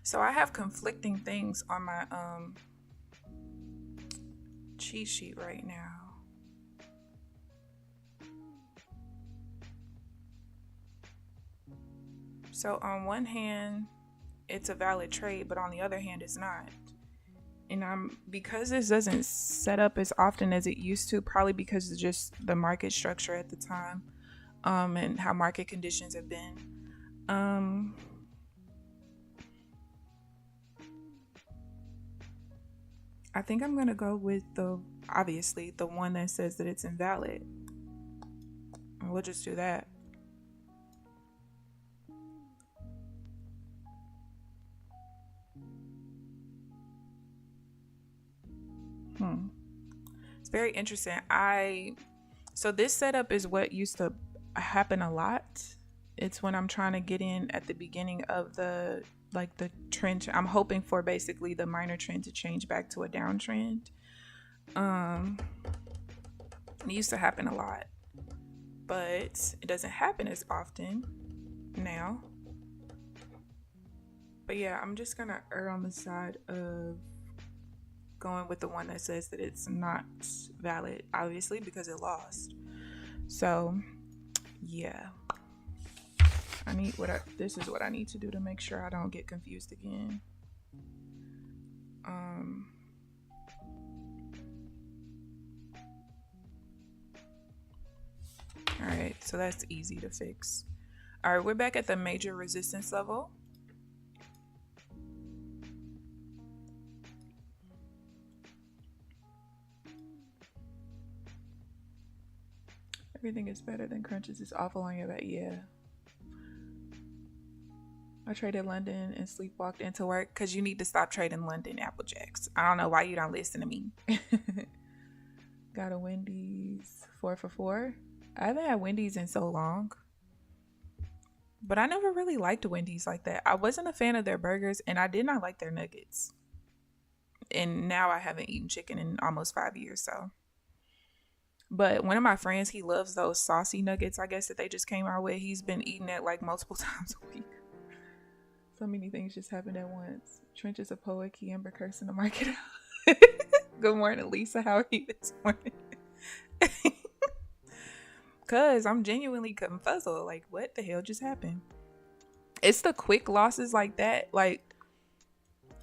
So I have conflicting things on my cheat sheet right now. So on one hand, it's a valid trade, but on the other hand, it's not. And because this doesn't set up as often as it used to, probably because of just the market structure at the time, and how market conditions have been. I think I'm gonna go with obviously the one that says that it's invalid. And we'll just do that. It's very interesting. So this setup is what used to happen a lot. It's when I'm trying to get in at the beginning of the trend. I'm hoping for basically the minor trend to change back to a downtrend. It used to happen a lot, but it doesn't happen as often now. But yeah, I'm just gonna err on the side of going with the one that says that it's not valid, obviously, because it lost. So yeah, this is what I need to do to make sure I don't get confused again. All right, so that's easy to fix. All right, we're back at the major resistance level. Everything is better than crunches. It's awful on your back. Yeah. I traded London and sleepwalked into work because you need to stop trading London Applejacks. I don't know why you don't listen to me. Got a Wendy's 4 for $4. I haven't had Wendy's in so long. But I never really liked Wendy's like that. I wasn't a fan of their burgers and I did not like their nuggets. And now I haven't eaten chicken in almost 5 years, so. But one of my friends, he loves those saucy nuggets, I guess, that they just came out with. He's been eating it like multiple times a week. So many things just happened at once. Trench is a poet, KeAmber cursing the market out. Good morning, Lisa. How are you this morning? Cause I'm genuinely confuzzled. Like, what the hell just happened? It's the quick losses like that. Like,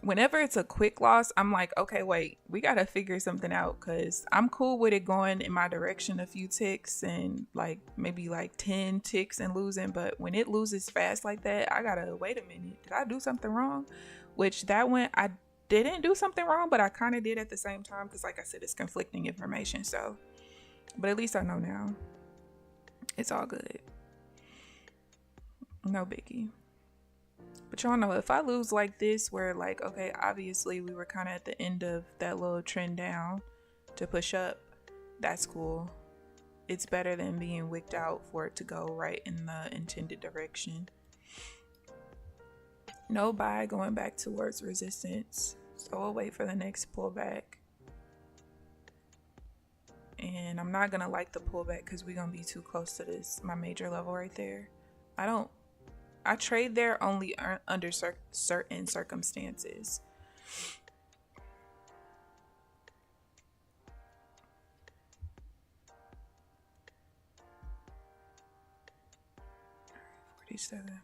whenever it's a quick loss, I'm like, okay, wait, we gotta figure something out. Cause I'm cool with it going in my direction a few ticks and like maybe like 10 ticks and losing. But when it loses fast like that, I gotta wait a minute. Did I do something wrong? Which that one, I didn't do something wrong, but I kind of did at the same time. Cause like I said, it's conflicting information. So, but at least I know now. It's all good. No biggie. But y'all know, if I lose like this, where like, okay, obviously we were kind of at the end of that little trend down to push up, that's cool. It's better than being wicked out for it to go right in the intended direction. No buy going back towards resistance. So we'll wait for the next pullback. And I'm not gonna like the pullback because we're gonna be too close to this, my major level right there. I trade there only under certain circumstances. All right, 47.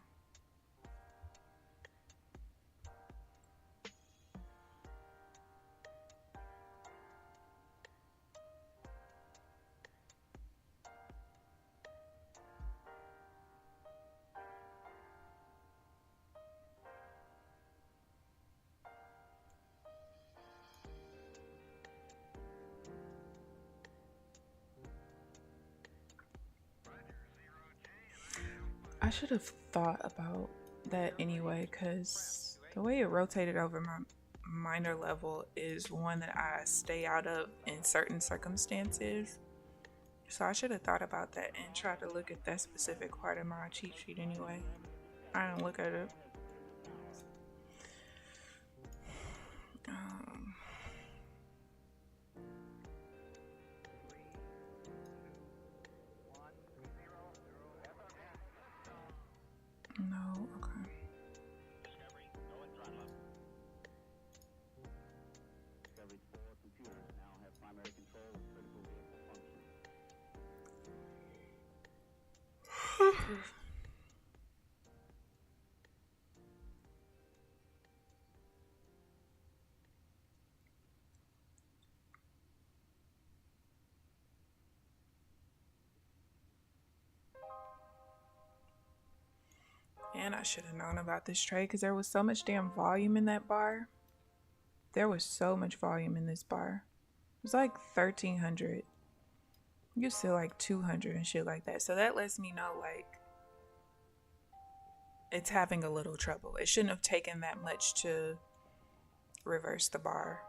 I should have thought about that anyway, because the way it rotated over my minor level is one that I stay out of in certain circumstances. So I should have thought about that and tried to look at that specific part of my cheat sheet anyway. I didn't look at it. No, okay. And I should have known about this trade because there was so much damn volume in that bar. There was so much volume in this bar. It was like 1,300. You see like 200 and shit like that. So that lets me know like it's having a little trouble. It shouldn't have taken that much to reverse the bar.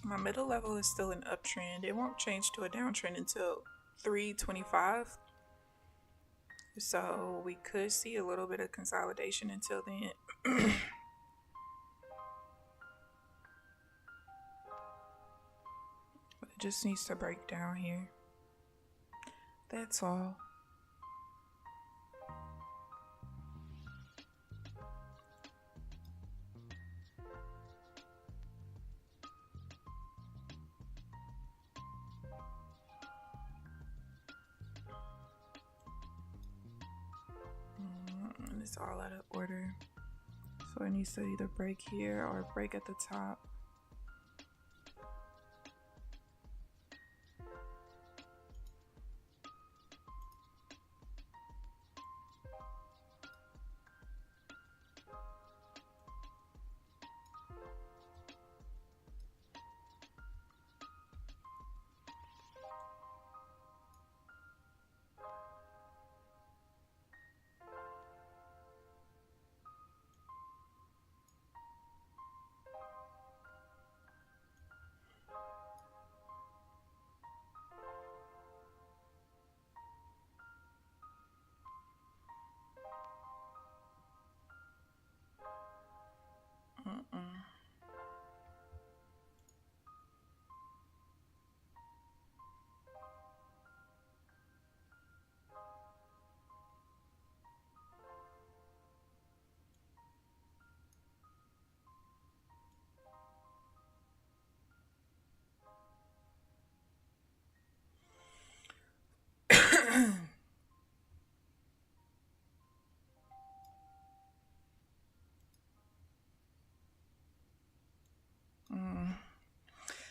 My middle level is still an uptrend. It won't change to a downtrend until 325. So we could see a little bit of consolidation until then. But it just needs to break down here. That's all. And it's all out of order. So it needs to either break here or break at the top.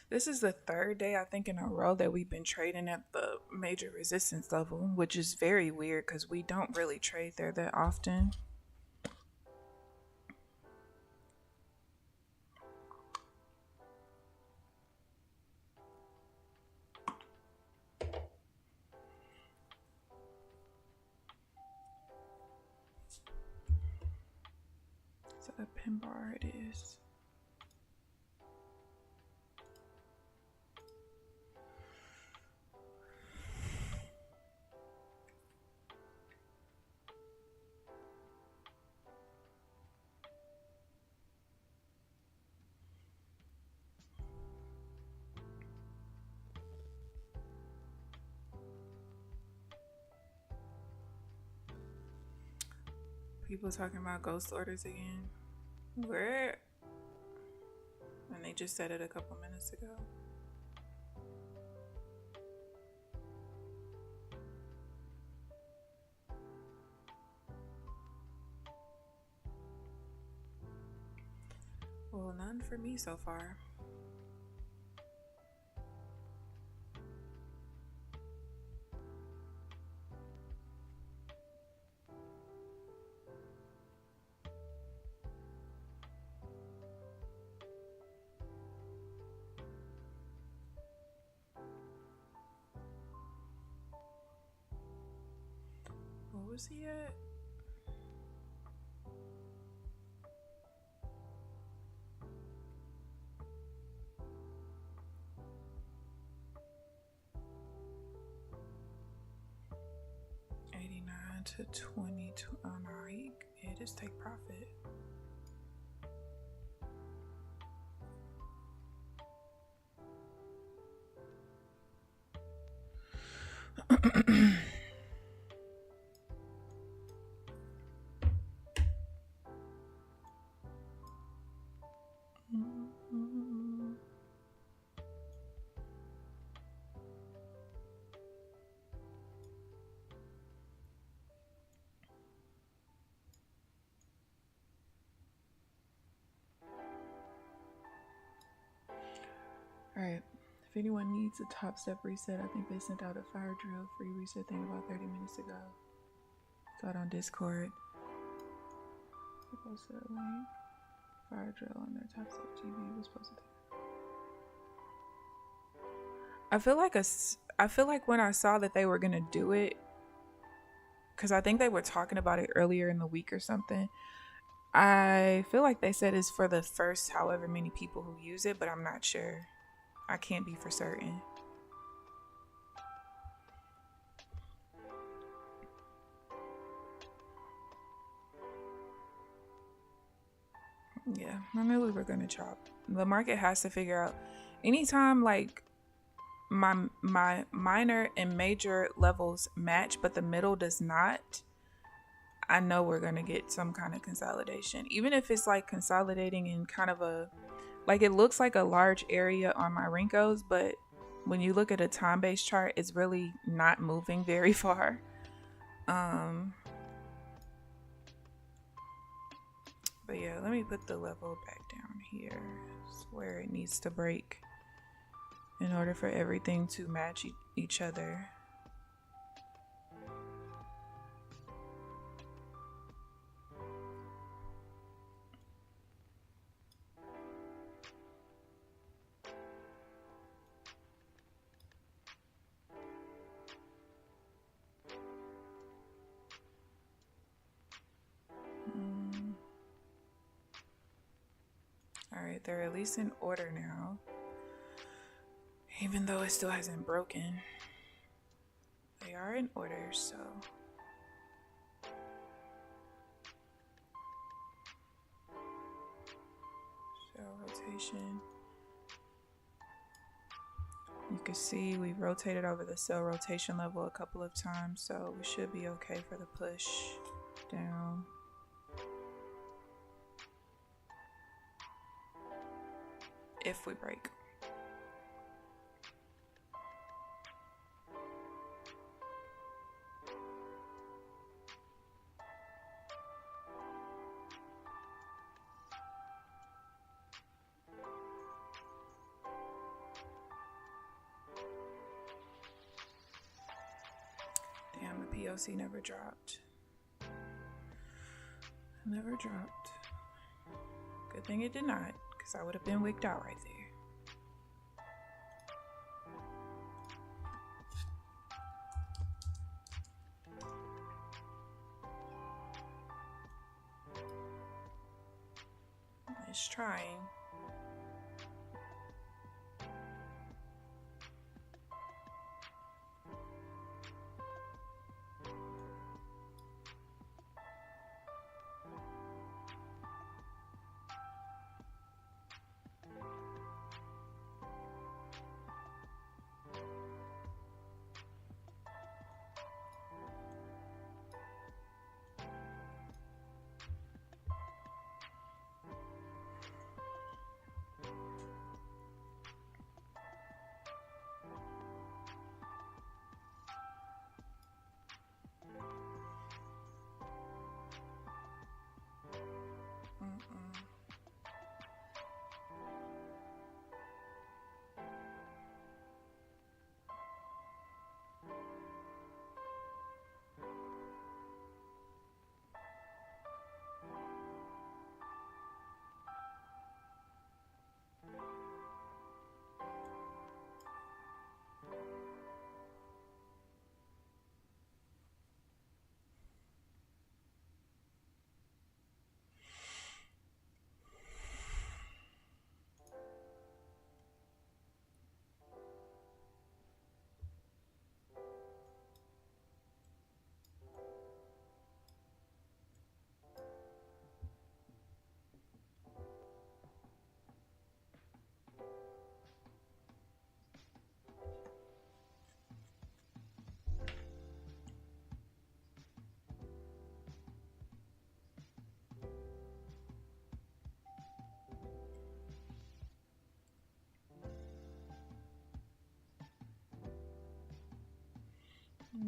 This is the third day, I think, in a row that we've been trading at the major resistance level, which is very weird because we don't really trade there that often. So the pin bar it is. People talking about ghost orders again. Where? And they just said it a couple minutes ago. So none for me so far. What was he at? To 22. Oh no, yeah, just take profit. Alright, if anyone needs a top step reset, I think they sent out a fire drill free reset thing about 30 minutes ago. Saw it on Discord. I posted a link. Fire drill on their top step TV was posted. I feel like when I saw that they were gonna do it, because I think they were talking about it earlier in the week or something. I feel like they said it's for the first however many people who use it, but I'm not sure. I can't be for certain. Yeah, I knew we were gonna chop. The market has to figure out anytime like my minor and major levels match, but the middle does not. I know we're gonna get some kind of consolidation, even if it's like consolidating in kind of a, like it looks like a large area on my Rinkos, but when you look at a time-based chart, it's really not moving very far. But yeah, let me put the level back down here. It's where it needs to break in order for everything to match each other. Alright, they're at least in order now. Even though it still hasn't broken. They are in order, so. So rotation. You can see we've rotated over the sell rotation level a couple of times, so we should be okay for the push down. If we break. Damn, the POC never dropped. Never dropped. Good thing it did not, because I would have been wigged out right there. It's trying.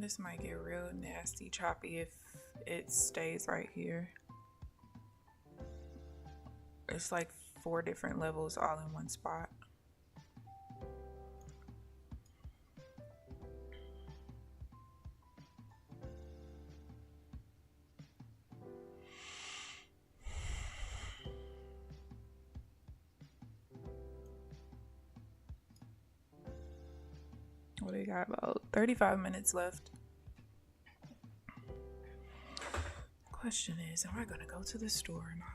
This might get real nasty choppy if it stays right here. It's like 4 different levels all in one spot. Well, they got about 35 minutes left. Question is, am I gonna go to the store or not?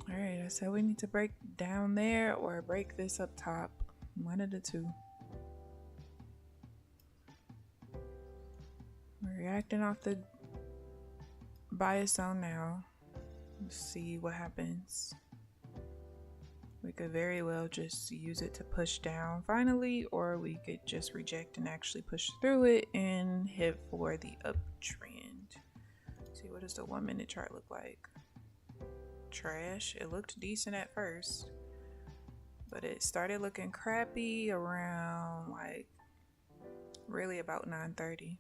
Alright, I said we need to break down there or break this up top. One of the two. We're reacting off the bias zone now. Let's see what happens. We could very well just use it to push down finally, or we could just reject and actually push through it and hit for the uptrend. See, what does the 1 minute chart look like? Trash. It looked decent at first, but it started looking crappy around like really about 9:30.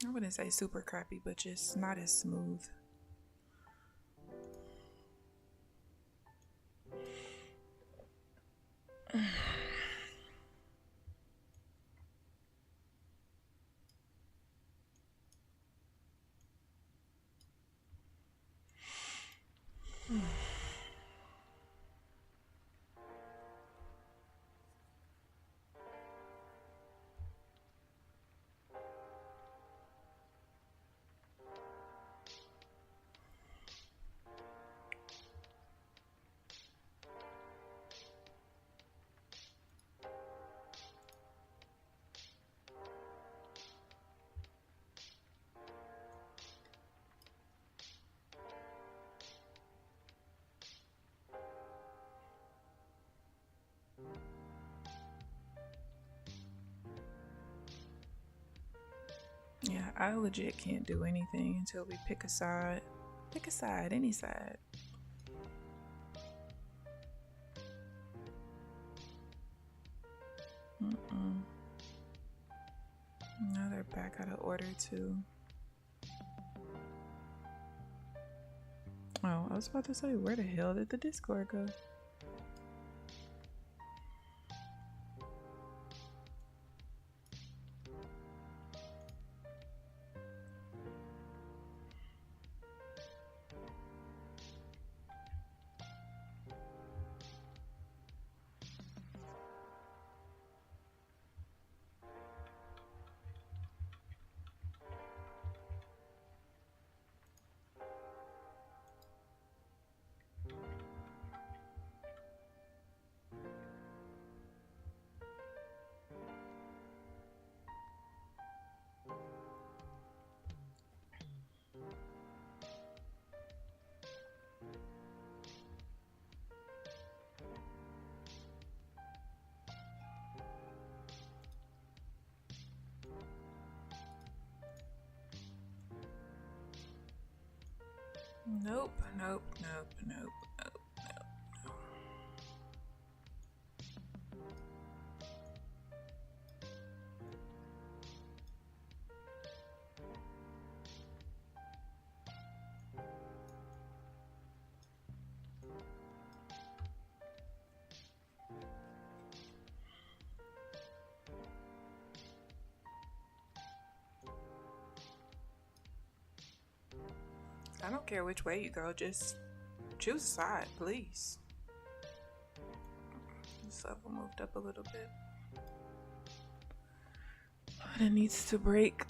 I wouldn't say super crappy, but just not as smooth. Yeah, I legit can't do anything until we pick a side. Pick a side, any side. Now they're back out of order too. Oh, I was about to say, where the hell did the Discord go? Nope, nope, nope, nope, nope, nope. I don't care which way you go, just choose a side, please. This level moved up a little bit. But it needs to break.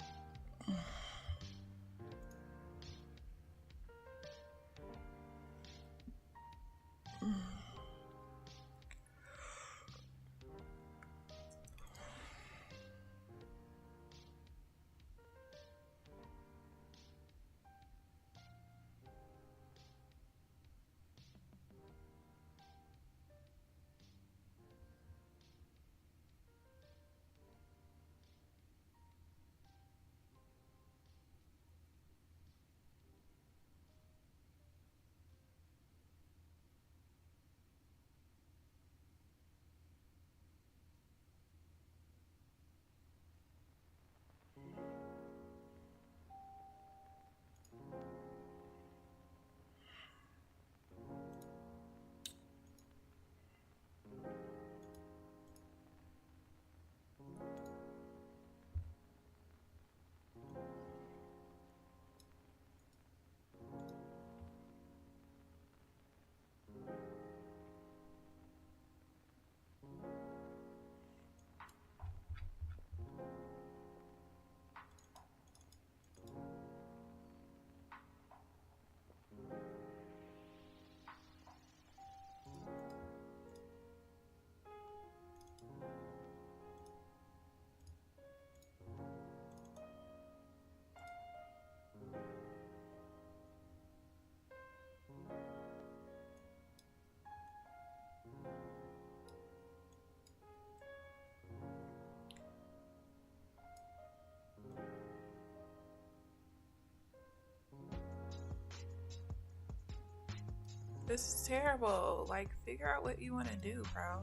This is terrible. Like, figure out what you want to do, bro.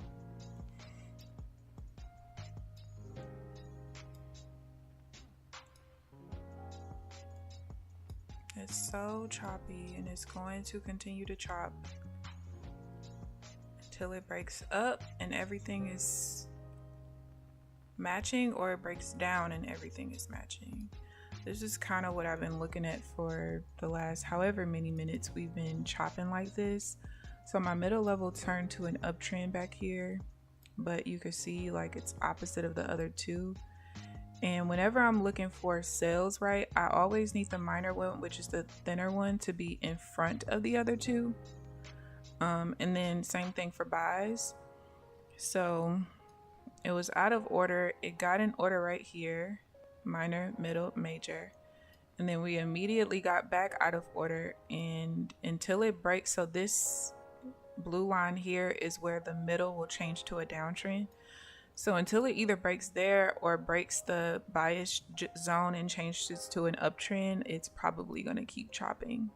It's so choppy, and it's going to continue to chop until it breaks up and everything is matching, or it breaks down and everything is matching. This is kind of what I've been looking at for the last however many minutes we've been chopping like this. So my middle level turned to an uptrend back here, but you can see like it's opposite of the other two. And whenever I'm looking for sales, right, I always need the minor one, which is the thinner one, to be in front of the other two. And then same thing for buys. So it was out of order. It got in order right here. Minor, middle, major, and then we immediately got back out of order, and until it breaks, so this blue line here is where the middle will change to a downtrend. So until it either breaks there or breaks the bias zone and changes to an uptrend, it's probably going to keep chopping.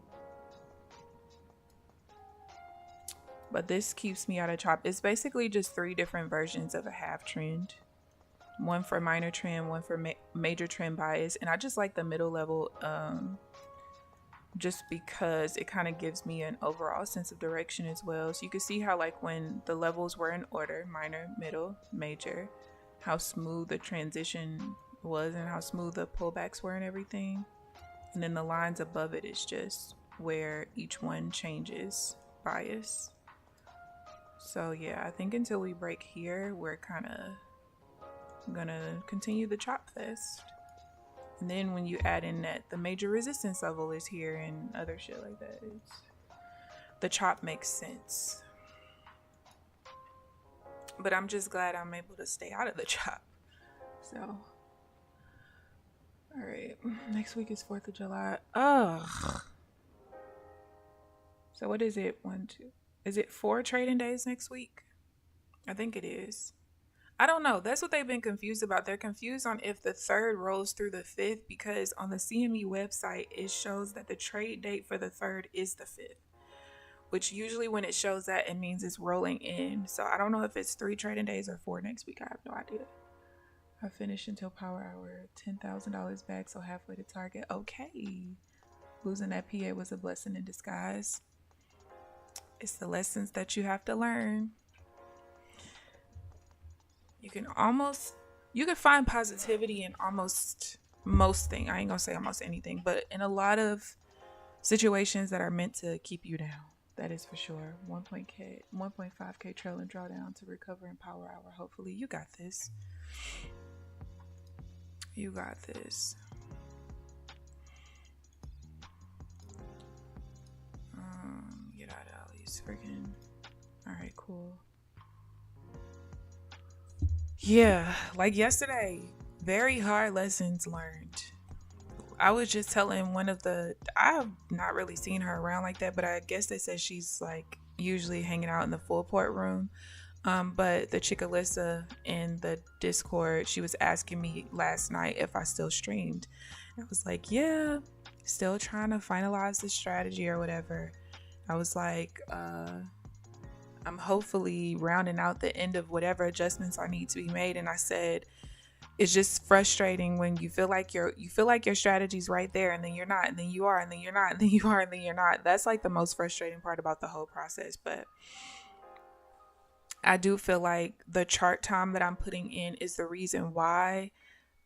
But this keeps me out of chop. It's basically just 3 different versions of a half trend. One for minor trend, one for major trend bias, and I just like the middle level just because it kind of gives me an overall sense of direction as well. So you can see how like when the levels were in order, minor, middle, major, how smooth the transition was and how smooth the pullbacks were and everything. And then the lines above it is just where each one changes bias. So yeah, I think until we break here, we're kind of gonna continue the chop fest. And then when you add in that the major resistance level is here and other shit like that, the chop makes sense. But I'm just glad I'm able to stay out of the chop. So all right, next week is 4th of July. Ugh. So what is it? 1, 2. Is it 4 trading days next week? I think it is. I don't know. That's what they've been confused about. They're confused on if the 3rd rolls through the 5th, because on the CME website, it shows that the trade date for the 3rd is the 5th, which usually when it shows that, it means it's rolling in. So I don't know if it's 3 trading days or 4 next week. I have no idea. I finished until power hour, $10,000 back, so halfway to target. Okay. Losing that PA was a blessing in disguise. It's the lessons that you have to learn. You can find positivity in almost most things. I ain't gonna say almost anything, but in a lot of situations that are meant to keep you down. That is for sure. 1.5K trailing drawdown to recover in power hour. Hopefully you got this. You got this. Get out of all these freaking All right, cool. Yeah, like yesterday, very hard lessons learned. I was just telling one of I've not really seen her around like that, but I guess they said she's like usually hanging out in the full port room. But the chick Alyssa in the Discord, she was asking me last night if I still streamed. I was like, yeah, still trying to finalize the strategy or whatever. I was like, I'm hopefully rounding out the end of whatever adjustments I need to be made. And I said, it's just frustrating when you feel like your strategy's right there, and then you're not, and then you are, and then you're not, and then you are, and then you're not. That's like the most frustrating part about the whole process. But I do feel like the chart time that I'm putting in is the reason why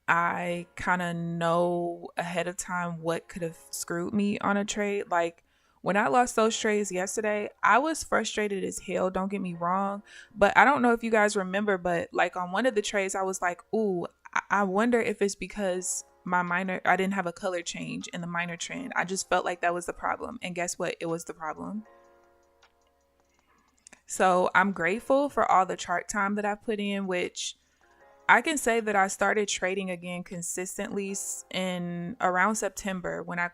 I kind of know ahead of time what could have screwed me on a trade. Like when I lost those trades yesterday, I was frustrated as hell. Don't get me wrong. But I don't know if you guys remember, but like on one of the trades, I was like, ooh, I wonder if it's because I didn't have a color change in the minor trend. I just felt like that was the problem. And guess what? It was the problem. So I'm grateful for all the chart time that I put in, which I can say that I started trading again consistently in around September when I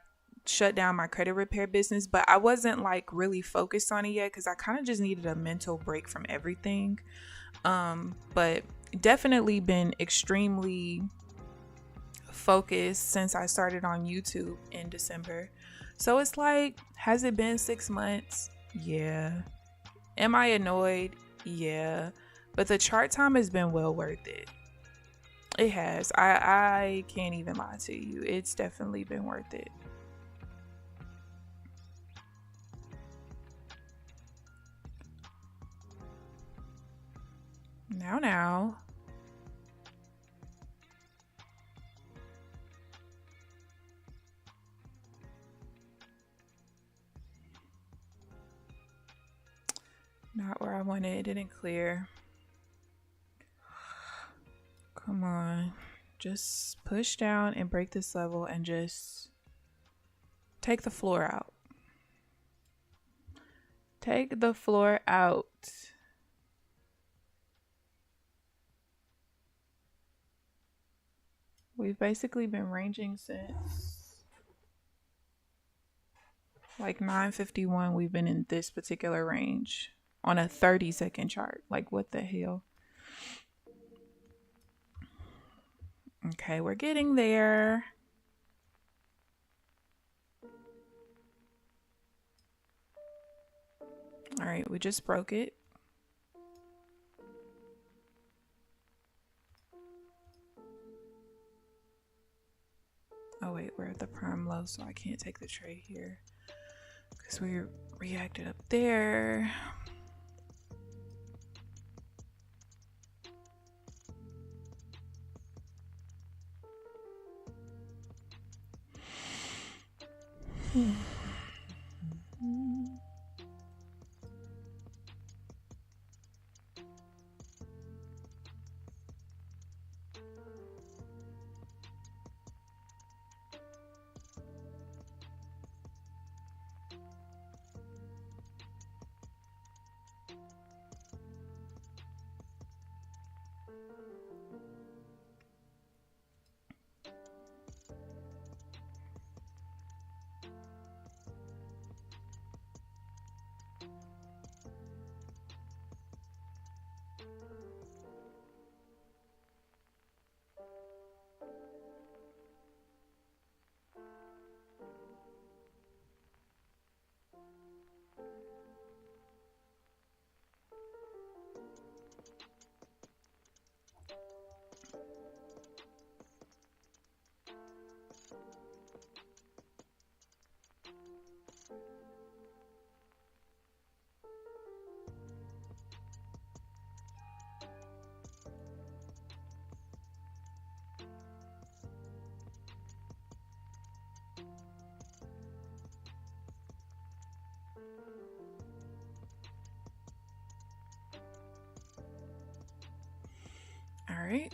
shut down my credit repair business, but I wasn't like really focused on it yet because I kind of just needed a mental break from everything. But definitely been extremely focused since I started on YouTube in December. So it's like, has it been 6 months? Yeah. Am I annoyed? Yeah. But the chart time has been well worth it. It has. I can't even lie to you. It's definitely been worth it. Now. Not where I wanted. It didn't clear. Come on. Just push down and break this level and just take the floor out. Take the floor out. We've basically been ranging since like 9:51. We've been in this particular range on a 30-second chart. Like, what the hell? Okay, we're getting there. All right, we just broke it. Oh wait, we're at the prime low, so I can't take the trade here because we reacted up there. All right.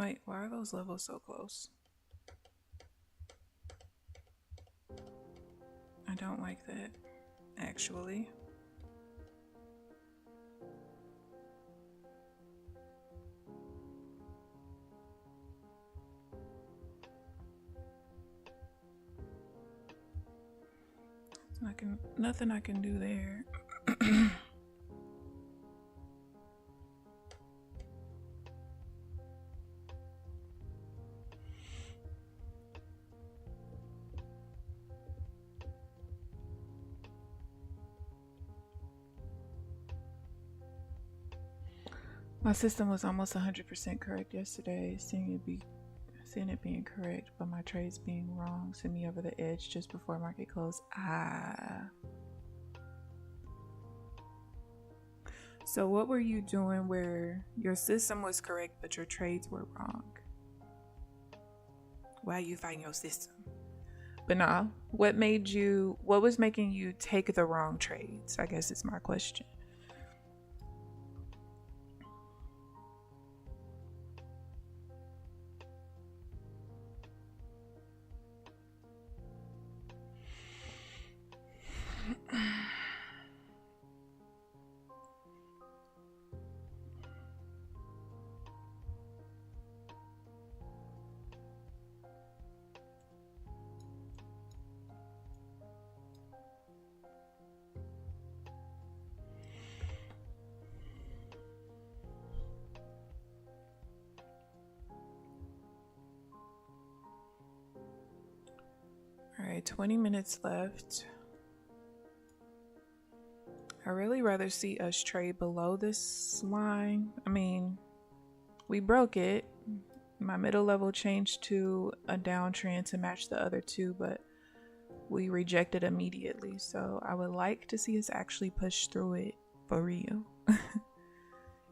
Wait, why are those levels so close? I don't like that, actually. Nothing I can do there. My system was almost 100% correct yesterday, seeing it being correct, but my trades being wrong sent me over the edge just before market close. So what were you doing where your system was correct but your trades were wrong? Why are you fighting your system? But nah, what was making you take the wrong trades? I guess is my question. All right, 20 minutes left. I really rather see us trade below this line. I mean, we broke it. My middle level changed to a downtrend to match the other two, but we rejected immediately. So I would like to see us actually push through it for real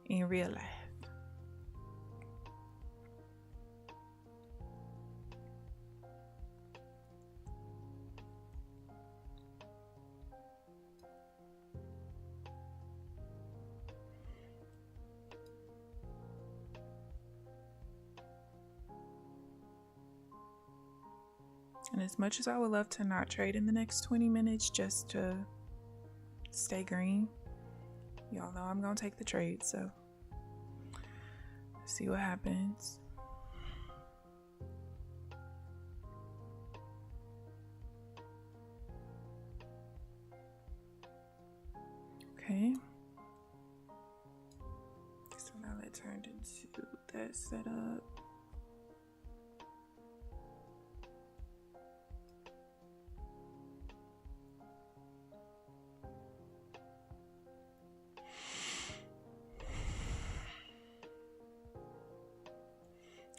in real life. And as much as I would love to not trade in the next 20 minutes just to stay green, y'all know I'm gonna take the trade, so see what happens. Okay. So now that turned into that setup.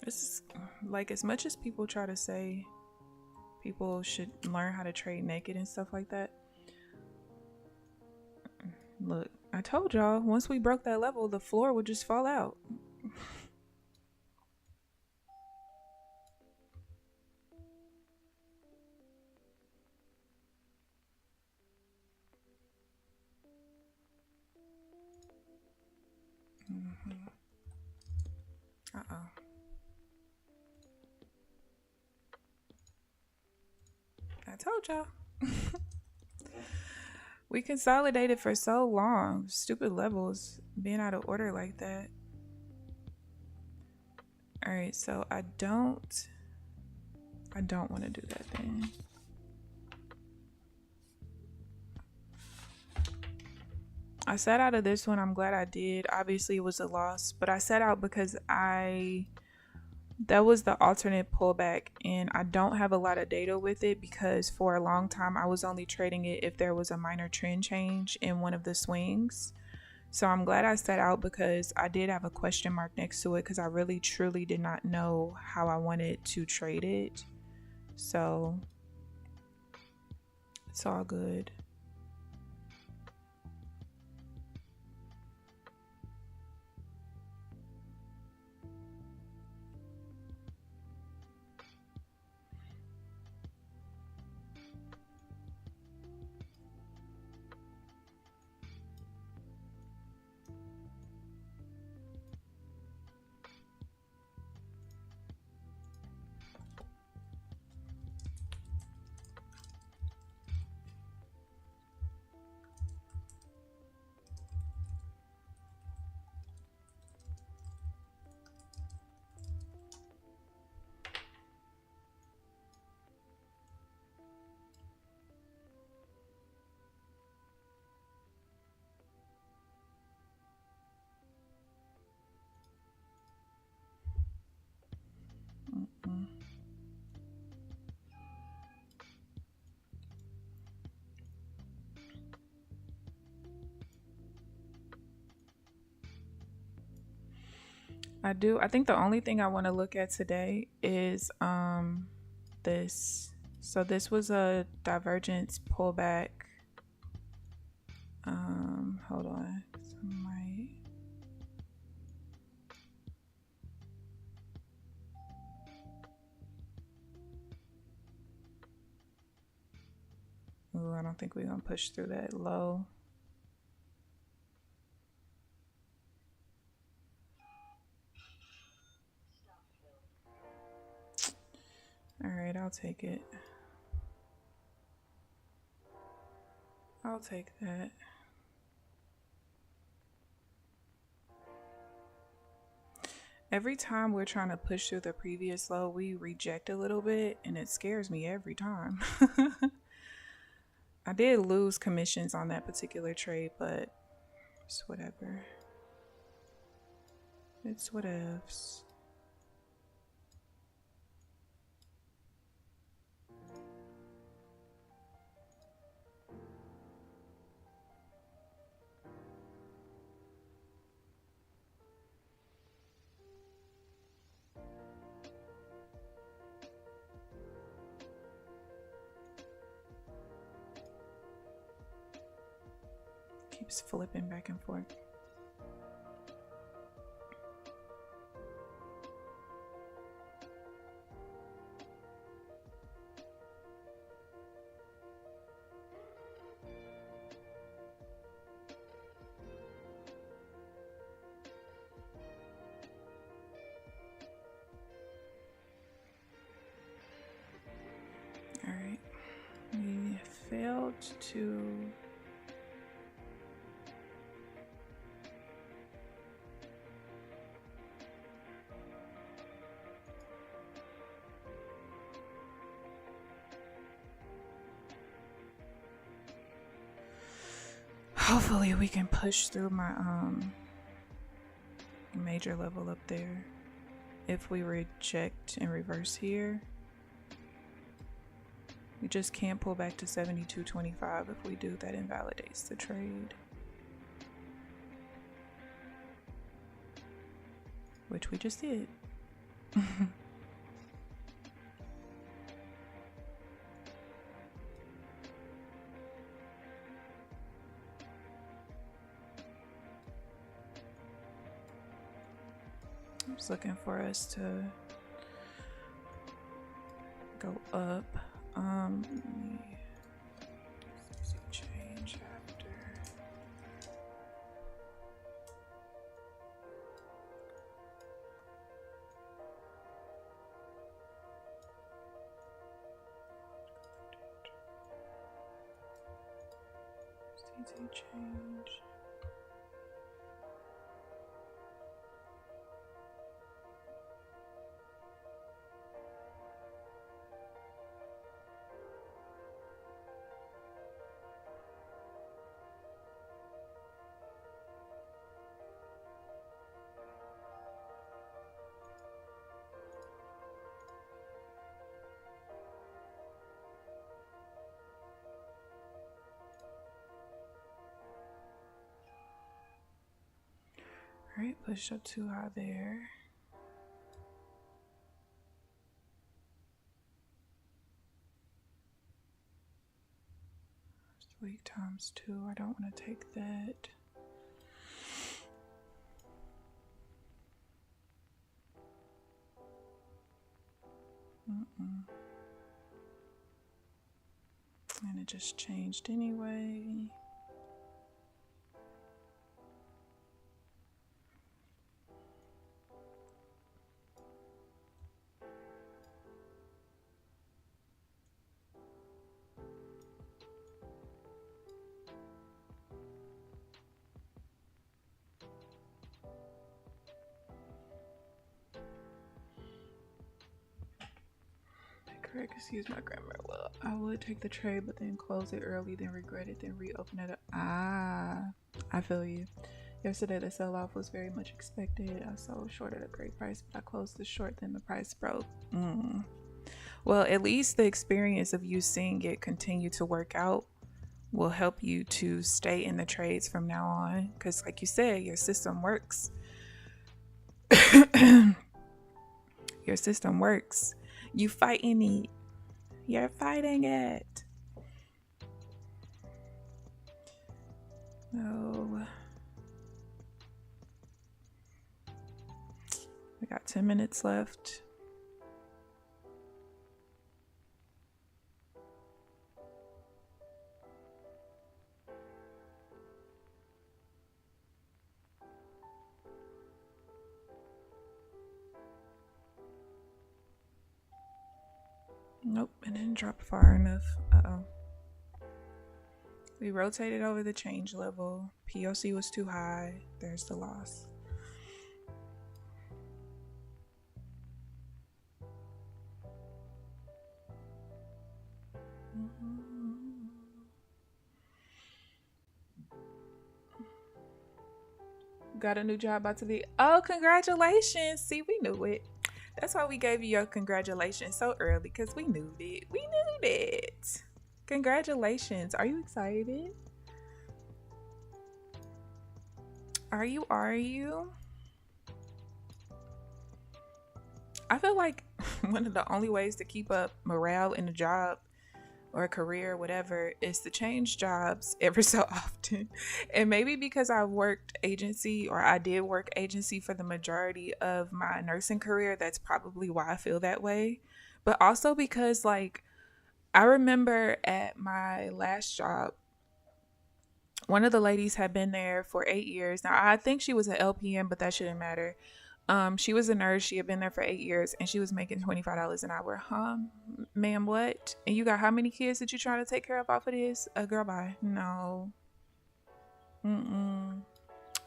This is like, as much as people try to say people should learn how to trade naked and stuff like that. Look, I told y'all once we broke that level, the floor would just fall out. Uh-oh. I told y'all. We consolidated for so long. Stupid levels being out of order like that. All right, so I don't want to do that thing. I sat out of this one. I'm glad I did. Obviously, it was a loss, but I sat out because that was the alternate pullback, and I don't have a lot of data with it because for a long time I was only trading it if there was a minor trend change in one of the swings. So I'm glad I sat out because I did have a question mark next to it because I really truly did not know how I wanted to trade it. So it's all good. I do. I think the only thing I want to look at today is this. So this was a divergence pullback. Hold on. Ooh, I don't think we're gonna push through that low. All right, I'll take it. I'll take that. Every time we're trying to push through the previous low, we reject a little bit, and it scares me every time. I did lose commissions on that particular trade, but it's whatever. It's whatevs. Keeps flipping back and forth. All right, we failed to hopefully we can push through my major level up there. If we reject and reverse here, we just can't pull back to 72.25. If we do, that invalidates the trade, which we just did. I'm just looking for us to go up. Change after. Change. All right, push up too high there. Week times 2. I don't want to take that. And it just changed anyway. Correct, excuse my grammar. Well, I would take the trade, but then close it early, then regret it, then reopen it up. I feel you. Yesterday, the sell-off was very much expected. I sold short at a great price, but I closed the short, then the price broke. Well, at least the experience of you seeing it continue to work out will help you to stay in the trades from now on. Because like you said, your system works. Your system works. You fighting it. You're fighting it. No. We got 10 minutes left. Nope, it didn't drop far enough. Uh-oh. We rotated over the change level. POC was too high. There's the loss. Got a new job about to be. Oh, congratulations. See, we knew it. That's why we gave you your congratulations so early, because we knew it. We knew it. Congratulations. Are you excited? Are you? I feel like one of the only ways to keep up morale in a job or a career, whatever, is to change jobs every so often. And maybe because I worked agency, or I did work agency for the majority of my nursing career, that's probably why I feel that way. But also because, like, I remember at my last job, one of the ladies had been there for 8 years. Now, I think she was an LPN, but that shouldn't matter. She was a nurse. She had been there for 8 years, and she was making $25 an hour. Huh? Ma'am, what? And you got how many kids that you trying to take care of off of this? Girl, bye. No.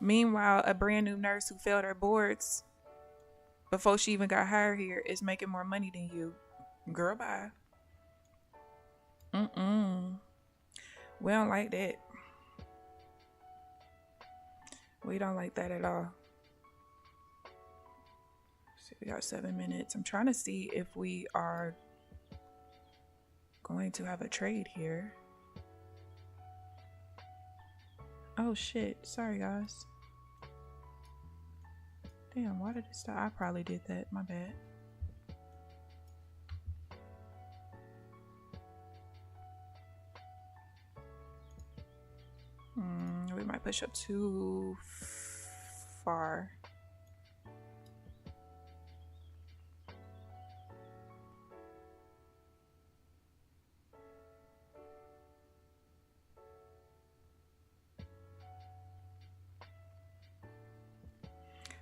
Meanwhile, a brand new nurse who failed her boards before she even got hired here is making more money than you. Girl, bye. We don't like that. We don't like that at all. So we got 7 minutes. I'm trying to see if we are going to have a trade here. Oh shit. Sorry guys. Damn, why did it stop? I probably did that. My bad. We might push up too far.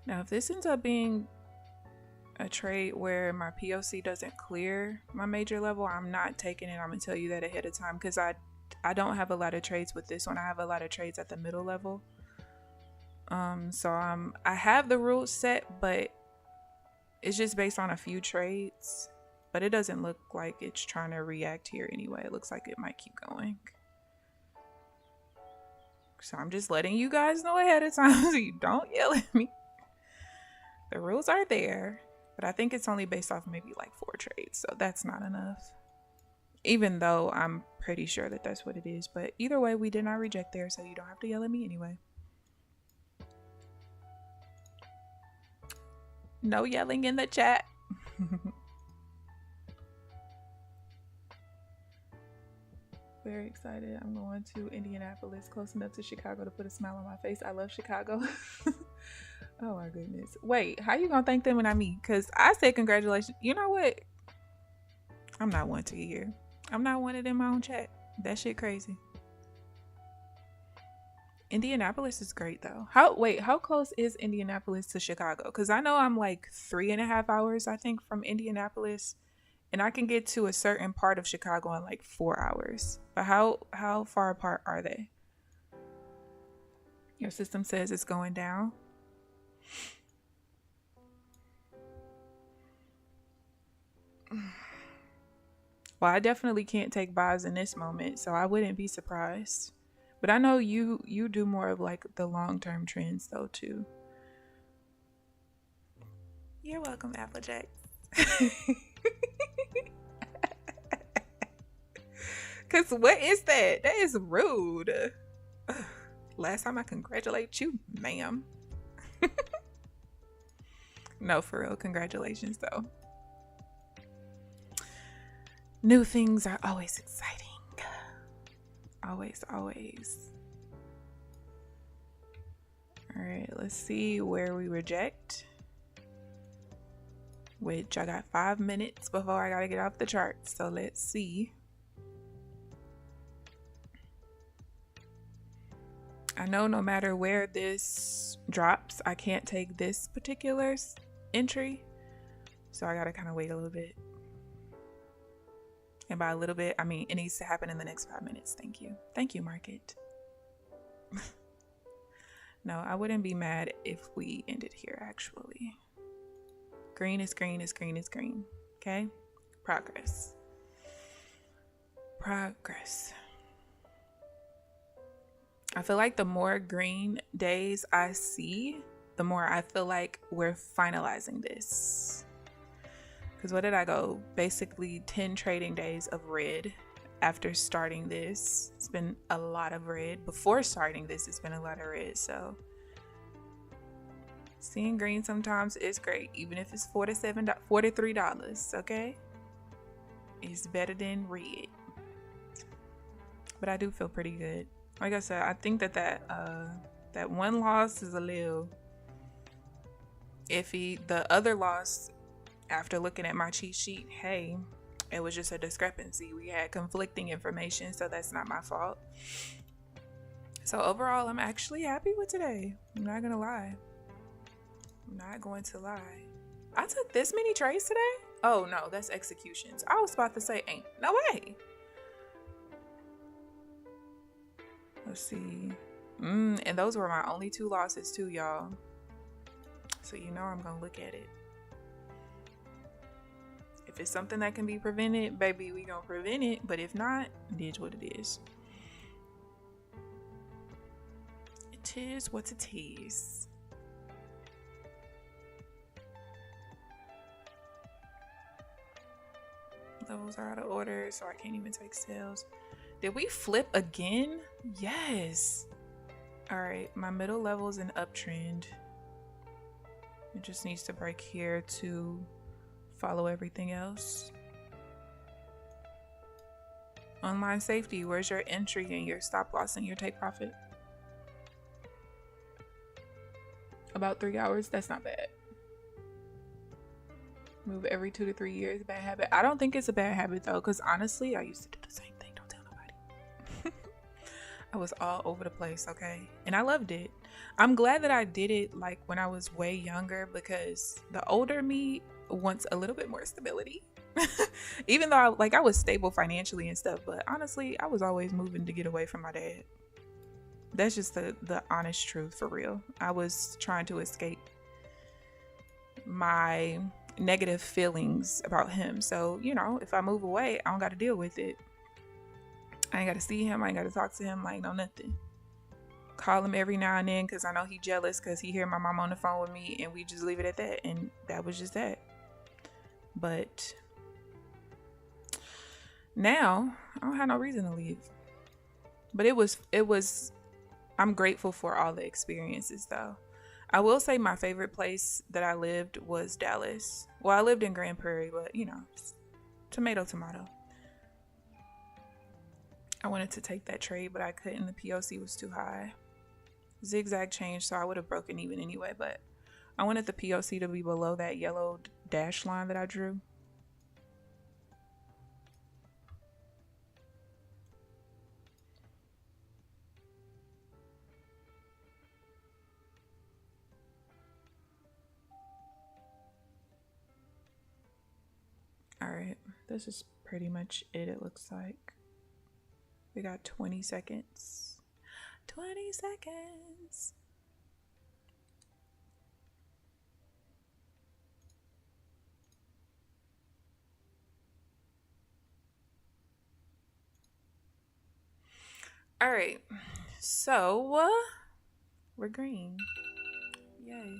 Now, if this ends up being a trade where my POC doesn't clear my major level, I'm not taking it. I'm gonna tell you that ahead of time, because I don't have a lot of trades with this one. I have a lot of trades at the middle level. So I have the rules set, but it's just based on a few trades. But it doesn't look like it's trying to react here anyway. It looks like it might keep going. So I'm just letting you guys know ahead of time so you don't yell at me. The rules are there, but I think it's only based off maybe like 4 trades, so that's not enough. Even though I'm pretty sure that that's what it is. But either way, we did not reject there, so you don't have to yell at me anyway. No yelling in the chat. Very excited. I'm going to Indianapolis, close enough to Chicago to put a smile on my face. I love Chicago. Oh my goodness. Wait, how you gonna thank them when I meet? Because I said congratulations. You know what? I'm not one to hear. I'm not wanted in my own chat. That shit crazy. Indianapolis is great though. How close is Indianapolis to Chicago? Because I know I'm like 3.5 hours, I think, from Indianapolis. And I can get to a certain part of Chicago in like 4 hours. But how far apart are they? Your system says it's going down. Well, I definitely can't take buys in this moment, so I wouldn't be surprised. But I know you do more of like the long-term trends though too. You're welcome, Applejack. Cause what is that? That is rude. Last time I congratulate you, ma'am. No, for real. Congratulations, though. New things are always exciting. Always, always. All right, let's see where we reject. Which I got 5 minutes before I gotta get off the chart. So let's see. I know no matter where this drops, I can't take this particular entry. So I gotta kind of wait a little bit. And by a little bit, I mean it needs to happen in the next 5 minutes. Thank you. Thank you, market. No, I wouldn't be mad if we ended here, actually. Green is green is green is green. Okay? Progress. Progress. I feel like the more green days I see, the more I feel like we're finalizing this. Because what did I go? Basically 10 trading days of red after starting this. It's been a lot of red. Before starting this, it's been a lot of red. So seeing green sometimes is great, even if it's $43, okay? It's better than red. But I do feel pretty good. Like I said, I think that one loss is a little iffy. The other loss, after looking at my cheat sheet, hey, it was just a discrepancy. We had conflicting information, so that's not my fault. So overall, I'm actually happy with today. I'm not gonna lie. I'm not going to lie. I took this many trades today? Oh no, that's executions. I was about to say ain't no way. Let's see. And those were my only 2 losses too, y'all. So you know I'm gonna look at it. If it's something that can be prevented, baby, we gonna prevent it. But if not, it is what it is. It is what it is. Those are out of order, so I can't even take sales. Did we flip again? Yes. All right, my middle level is an uptrend. It just needs to break here to follow everything else. Online safety, where's your entry and your stop loss and your take profit? About 3 hours, that's not bad. Move every 2 to 3 years, bad habit. I don't think it's a bad habit though, because honestly, I used to do the same thing. Don't tell nobody. I was all over the place, okay? And I loved it. I'm glad that I did it like when I was way younger, because the older me wants a little bit more stability. Even though I was stable financially and stuff, but honestly, I was always moving to get away from my dad. That's just the honest truth, for real. I was trying to escape my negative feelings about him. So, you know, if I move away, I don't got to deal with it. I ain't got to see him. I ain't got to talk to him. Like, no, nothing. Call him every now and then because I know he jealous because he hear my mom on the phone with me, and we just leave it at that. And that was just that. But now I don't have no reason to leave. But it was I'm grateful for all the experiences though. I will say my favorite place that I lived was Dallas. Well, I lived in Grand Prairie, but you know, tomato, tomato. I wanted to take that trade, but I couldn't. The POC was too high. Zigzag changed, so I would have broken even anyway, but I wanted the POC to be below that yellow dash line that I drew. Alright, this is pretty much it looks like. We got 20 seconds. 20 seconds. Alright, so we're green. Yay.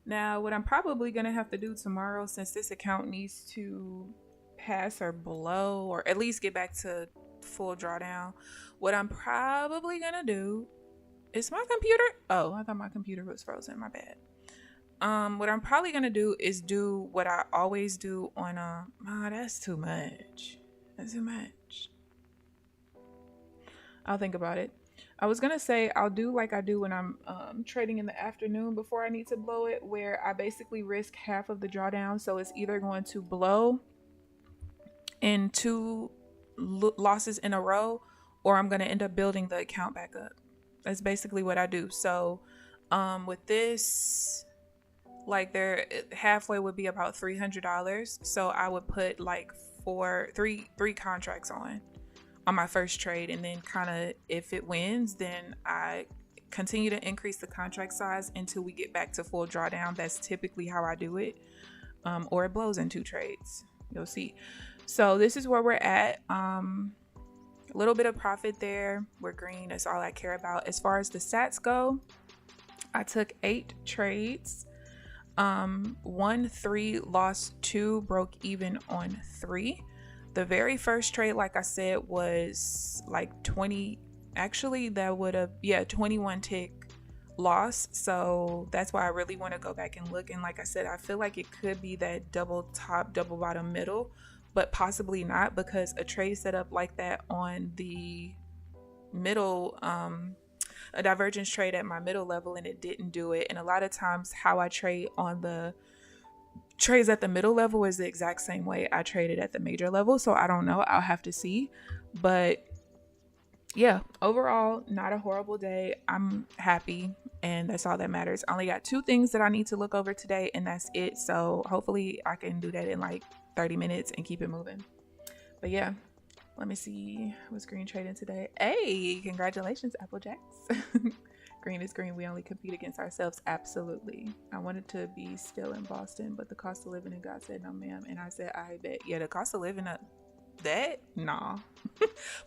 Now, what I'm probably going to have to do tomorrow, since this account needs to pass or blow, or at least get back to full drawdown, what I'm probably going to do is my computer. Oh, I thought my computer was frozen. My bad. What I'm probably gonna do is do what I always do on that's too much. That's too much. I'll think about it. I was gonna say I'll do like I do when I'm trading in the afternoon before I need to blow it, where I basically risk half of the drawdown. So it's either going to blow in two losses in a row, or I'm gonna end up building the account back up. That's basically what I do. So with this, like there halfway would be about $300. So I would put like three contracts on my first trade, and then kind of if it wins, then I continue to increase the contract size until we get back to full drawdown. That's typically how I do it. Or it blows in 2 trades. You'll see. So this is where we're at. A little bit of profit there. We're green. That's all I care about. As far as the stats go, I took 8 trades. Won 3, lost 2, broke even on 3. The very first trade, like I said, was like 20. Actually, that would have, 21 tick loss. So that's why I really want to go back and look. And like I said, I feel like it could be that double top, double bottom middle, but possibly not, because a trade set up like that on the middle, a divergence trade at my middle level, and it didn't do it. And a lot of times how I trade on the trades at the middle level is the exact same way I traded at the major level. So I don't know. I'll have to see. But yeah, overall, not a horrible day. I'm happy, and that's all that matters. I only got 2 things that I need to look over today, and that's it. So hopefully I can do that in like 30 minutes and keep it moving. But yeah, let me see. What's green trading today? Hey, congratulations, Applejacks. Green is green. We only compete against ourselves. Absolutely. I wanted to be still in Boston, but the cost of living, and God said no ma'am. And I said I bet. Yeah, the cost of living up that? Nah.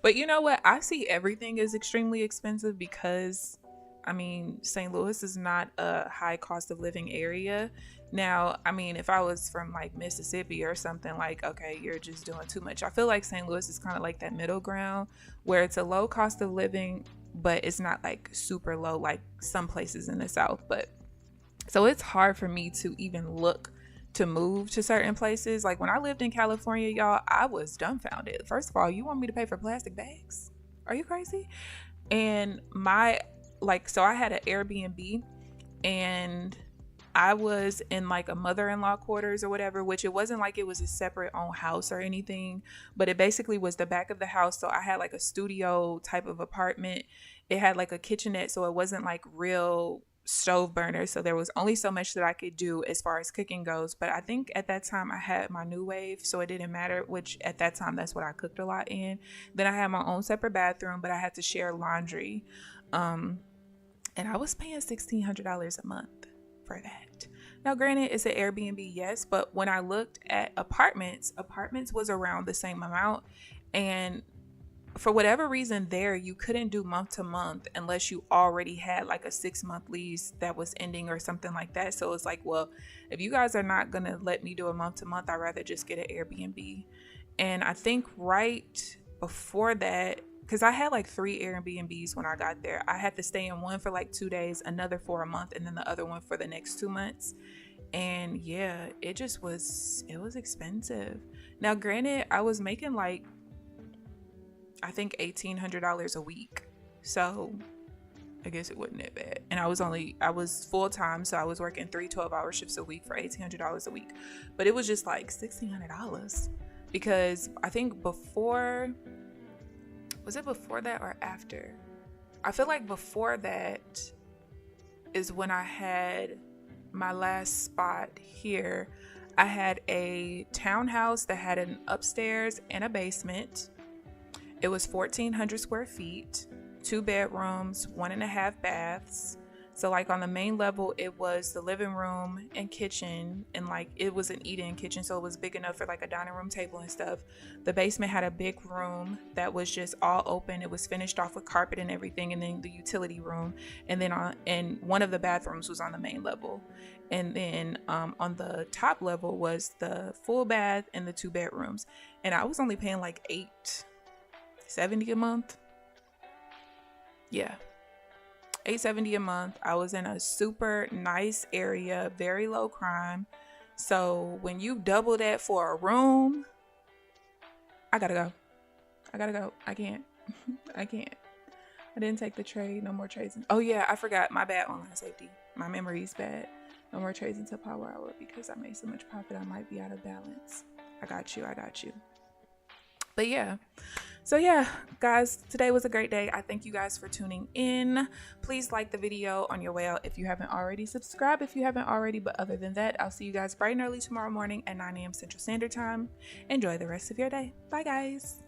But you know what? I see everything is extremely expensive because, I mean, St. Louis is not a high cost of living area. Now, I mean, if I was from like Mississippi or something, like, okay, you're just doing too much. I feel like St. Louis is kind of like that middle ground where it's a low cost of living, but it's not like super low like some places in the South. But so it's hard for me to even look to move to certain places. Like when I lived in California, y'all, I was dumbfounded. First of all, you want me to pay for plastic bags? Are you crazy? And so I had an Airbnb, and I was in like a mother-in-law quarters or whatever, which it wasn't like it was a separate own house or anything, but it basically was the back of the house. So I had like a studio type of apartment. It had like a kitchenette, so it wasn't like real stove burner. So there was only so much that I could do as far as cooking goes. But I think at that time I had my new wave, so it didn't matter, which at that time that's what I cooked a lot in. Then I had my own separate bathroom, but I had to share laundry. And I was paying $1,600 a month for that. Now, granted, it's an Airbnb, yes, but when I looked at apartments was around the same amount. And for whatever reason there, you couldn't do month to month unless you already had like a 6-month lease that was ending or something like that. So it's like, well, if you guys are not going to let me do a month to month, I'd rather just get an Airbnb. And I think right before that, because I had like 3 Airbnbs when I got there, I had to stay in one for like 2 days, another for a month, and then the other one for the next 2 months. And yeah, it was expensive. Now, granted, I was making like, I think $1,800 a week. So I guess it wasn't that bad. And I was full time. So I was working 3 12-hour shifts a week for $1,800 a week. But it was just like $1,600 because I think was it before that or after? I feel like before that is when I had my last spot here. I had a townhouse that had an upstairs and a basement. It was 1,400 square feet, 2 bedrooms, 1.5 baths. So like on the main level, it was the living room and kitchen, and like it was an eat-in kitchen, so it was big enough for like a dining room table and stuff. The basement had a big room that was just all open. It was finished off with carpet and everything, and then the utility room, and then and one of the bathrooms was on the main level. And then on the top level was the full bath and the 2 bedrooms. And I was only paying like $870 a month. Yeah. $870 a month. I was in a super nice area, very low crime. So when you double that for a room, I gotta go. I can't. I can't. I didn't take the trade. No more trades. Oh yeah, I forgot. My bad, online safety. My memory is bad. No more trades into power hour because I made so much profit I might be out of balance. I got you. But yeah. So yeah, guys, today was a great day. I thank you guys for tuning in. Please like the video on your way out if you haven't already. Subscribe if you haven't already. But other than that, I'll see you guys bright and early tomorrow morning at 9 a.m. Central Standard Time. Enjoy the rest of your day. Bye, guys.